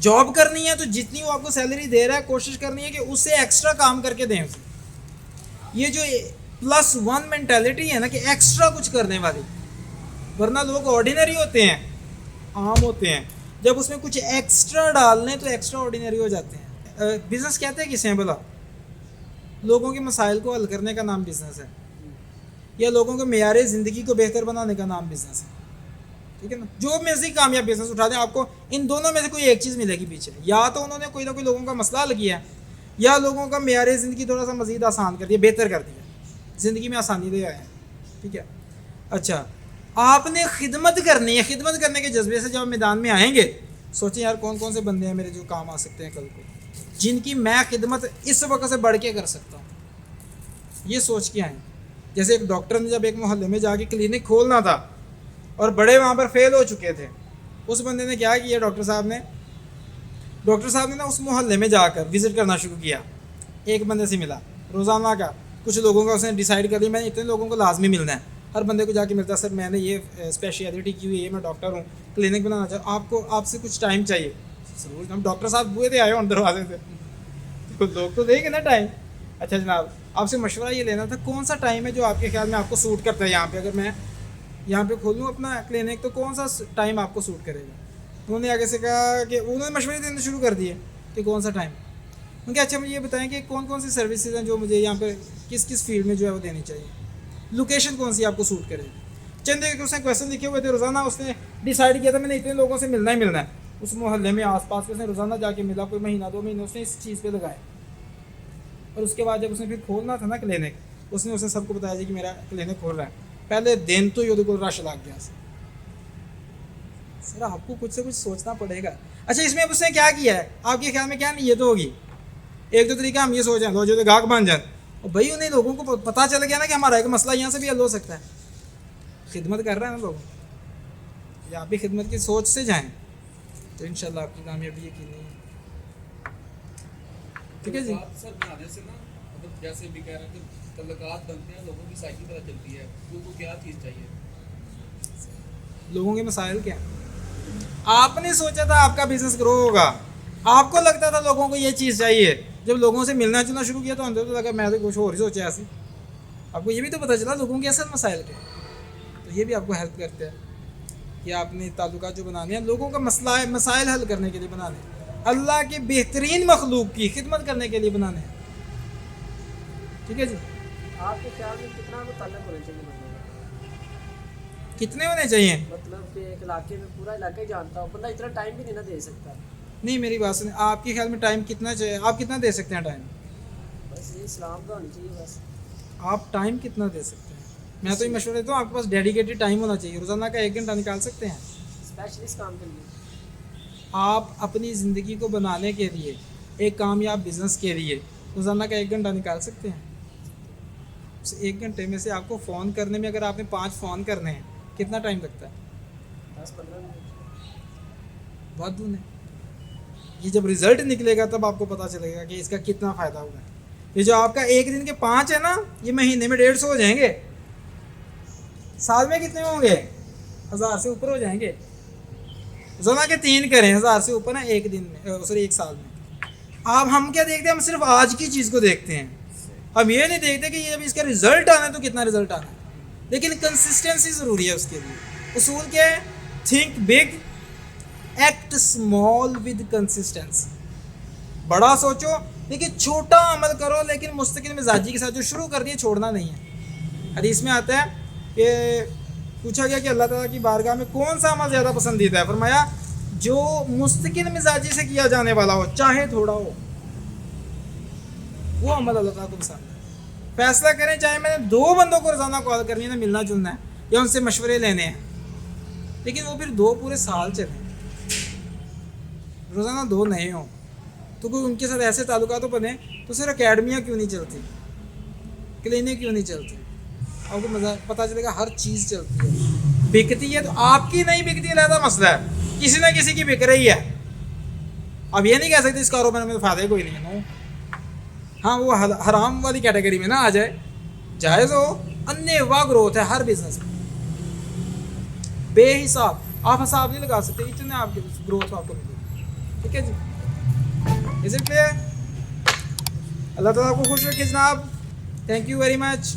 जॉब करनी है तो जितनी वो आपको सैलरी दे रहा है कोशिश करनी है कि उससे एक्स्ट्रा काम करके दें उसे। ये जो +1 मेंटालिटी है ना कि एक्स्ट्रा कुछ करने वाली, वरना लोग ऑर्डिनरी होते हैं, आम होते हैं, जब उसमें कुछ एक्स्ट्रा डाल लें तो एक्स्ट्रा ऑर्डिनरी हो जाते हैं। बिज़नेस कहते हैं किसे हैं भला? लोगों के मसाइल को हल करने का नाम बिज़नेस है, या लोगों के मेयार ज़िंदगी को बेहतर बनाने का नाम बिज़नेस है, ठीक है ना। जो मर्जी कामयाब बिज़नेस उठा दें, आपको इन दोनों में से कोई एक चीज़ मिलेगी पीछे। या तो उन्होंने कोई ना कोई लोगों का मसला हल किया है, या लोगों का मेयार ज़िंदगी थोड़ा सा मज़ीद आसान कर दिया, बेहतर कर दिया, ज़िंदगी में आसानी ले आया है, ठीक है। अच्छा, आपने खिदमत करनी है। खिदमत करने के जज्बे से जब मैदान में आएंगे, सोचें यार कौन कौन से बंदे हैं मेरे जो काम आ सकते हैं कल को, जिनकी मैं खिदमत इस वक्त से बढ़ के कर सकता हूँ, ये सोच के आए। जैसे एक डॉक्टर ने जब एक मोहल्ले में जाके क्लिनिक खोलना था और बड़े वहाँ पर फेल हो चुके थे, उस बंदे ने क्या किया, डॉक्टर साहब ने ना उस मोहल्ले में जाकर विज़िट करना शुरू किया। एक बंदे से मिला रोज़ाना का, कुछ लोगों का उसने डिसाइड कर लिया मैंने इतने लोगों को लाजमी मिलना है। हर बंदे को जाके मिलता, सर मैंने ये स्पेशलिटी की हुई है, मैं डॉक्टर हूँ, क्लिनिक बनाना चाहूँ, आपको आपसे कुछ टाइम चाहिए। ज़रूर, हम डॉक्टर साहब बुए थे आए हो दरवाजे से, तो लोग तो देंगे ना टाइम। अच्छा जनाब, आपसे मशवरा ये लेना था, कौन सा टाइम है जो आपके ख्याल में आपको सूट करता है यहाँ पे? अगर मैं यहाँ पे खोलूँ अपना क्लिनिक तो कौन सा टाइम आपको सूट करेगा? उन्होंने आगे से कहा कि उन्होंने मशवरे देने शुरू कर दिए कि कौन सा टाइम। उनके अच्छा मुझे ये बताएं कि कौन कौन सी सर्विसेज हैं जो मुझे यहाँ पर किस किस फील्ड में जो है वो देनी चाहिए, लोकेशन कौन सी आपको सूट करेगी। चंद एक उसने क्वेश्चन लिखे हुए थे, रोज़ाना उसने डिसाइड किया था मैंने इतने लोगों से मिलना ही मिलना है। उस मोहल्ले में आसपास उसने रोज़ाना जाके मिला, कोई महीना 2 महीने उसने इस चीज़ पे लगाए। और उसके बाद जब उसने फिर खोलना था ना क्लिनिक, उसने सबको बताया जी कि मेरा क्लिनिक खोल रहा है। पहले दिन तो ये को रश लग गया सर, आपको कुछ से कुछ सोचना पड़ेगा। अच्छा, इसमें उसने क्या किया है आपके ख्याल में, क्या नीयत होगी? एक दो तरीका हम ये सोचें लो जो तो गाहक बन जाए, और भाई उन्हें लोगों को पता चल गया ना कि हमारा एक मसला यहाँ से भी हल हो सकता है, खिदमत कर रहे हैं ना लोग, या आप भी खिदमत की सोच से जाएं तो इंशाल्लाह आपकी कामयाबी यकीनी है। ठीक है जी। बात सर बनाने से ना, मतलब जैसे भी कह रहे थे तल्लुकात बनते हैं, लोगों की साइकिल पता चलती है, उनको क्या चीज़ चाहिए। लोगों के मसाइल क्या हैं? आपने सोचा था आपका बिजनेस ग्रो होगा, आपको लगता था लोगों को ये चीज़ चाहिए, जब लोगों से मिलना जुलना शुरू किया तो अंदर तो लगा मैं तो कुछ और ही सोचा ऐसे। आपको ये भी तो पता चला लोगों के असल मसाइल क्या हैं। तो ये भी आपको हेल्प करते हैं कि आपने ताल्लुकात जो बनाने हैं लोगों का मसला है, मसाइल हल करने के लिए बनाने हैं, अल्लाह के बेहतरीन मखलूक की खिदमत करने के लिए बनाने हैं। ठीक है जी। आपके ख्याल में कितना मुतल्लक होना चाहिए लोगों का? कितने होने चाहिए? मतलब कि एक इलाके में पूरा इलाका ही जानता हो, बंदा इतना टाइम भी नहीं ना दे सकता। नहीं मेरी बात सुनिए, आपके ख्याल में टाइम कितना चाहिए, आप कितना दे सकते हैं टाइम? बस ये इस्लाम का होनी चाहिए बस। आप टाइम कितना दे सकते हैं? मैं तो ये मशवरा देता हूँ आपके पास डेडिकेटेड टाइम होना चाहिए, रोज़ाना का 1 घंटा निकाल सकते हैं स्पेशलिस्ट काम के लिए। आप अपनी ज़िंदगी को बनाने के लिए, एक कामयाब बिजनेस के लिए रोज़ाना का 1 घंटा निकाल सकते हैं। उस 1 घंटे में से आपको फ़ोन करने में अगर आपने 5 फ़ोन करने हैं कितना टाइम लगता है? 10-15 मिनट। बहुत दूर है। ये जब रिज़ल्ट निकलेगा तब आपको पता चलेगा कि इसका कितना फ़ायदा हुआ है। ये जो आपका एक दिन के 5 है ना, ये महीने में 150 हो जाएंगे, साल में कितने होंगे? 1000 से ऊपर हो जाएंगे। रोज़ाना के 3 करें, 1000 से ऊपर है एक दिन में, सॉरी 1 साल में। आप हम क्या देखते हैं, हम सिर्फ आज की चीज़ को देखते हैं, हम ये नहीं देखते कि जब इसका रिजल्ट आना है तो कितना रिजल्ट आना है। लेकिन कंसिस्टेंसी ज़रूरी है उसके लिए। उसूल क्या है? Think big, act small with consistency. बड़ा सोचो लेकिन छोटा अमल करो, लेकिन मुस्तकिल मिजाजी के साथ जो शुरू कर दिए छोड़ना नहीं है। हदीस में आता है कि पूछा गया कि अल्लाह ताला की बारगाह में कौन सा अमल ज़्यादा पसंदीदा है? फरमाया जो मुस्तकिल मिजाजी से किया जाने वाला हो, चाहे थोड़ा हो, वो अमल अल्लाह ताला को पसंद है। फैसला करें, चाहे मैंने 2 बंदों को रोज़ाना कॉल करनी है ना, मिलना जुलना है या उनसे मशवरे लेने हैं, लेकिन वो फिर 2 पूरे साल चले, रोज़ाना 2 नए हों, तो कोई उनके साथ ऐसे ताल्लुकात बने तो सिर्फ अकेडमियाँ क्यों नहीं चलती, क्लिनिक क्यों नहीं चलती? आपको मज़ा पता चलेगा हर चीज़ चलती है। बिकती है तो आपकी नहीं बिकती है, ज़्यादा मसला है, किसी ना किसी की बिक रही है। अब ये नहीं कह सकते इस कारोबार में तो फ़ायदा कोई नहीं है। हाँ वो हराम वाली कैटेगरी में ना आ जाए, जायज़ हो, अन्य ग्रोथ है हर बिजनेस में, बेहिसाब आप हिसाब नहीं लगा सकते, इतने आपके ग्रोथ आपको मिलेगी। ठीक है जी, इज इट क्लियर? अल्लाह ताला आपको खुश रखे जनाब। Thank you very much.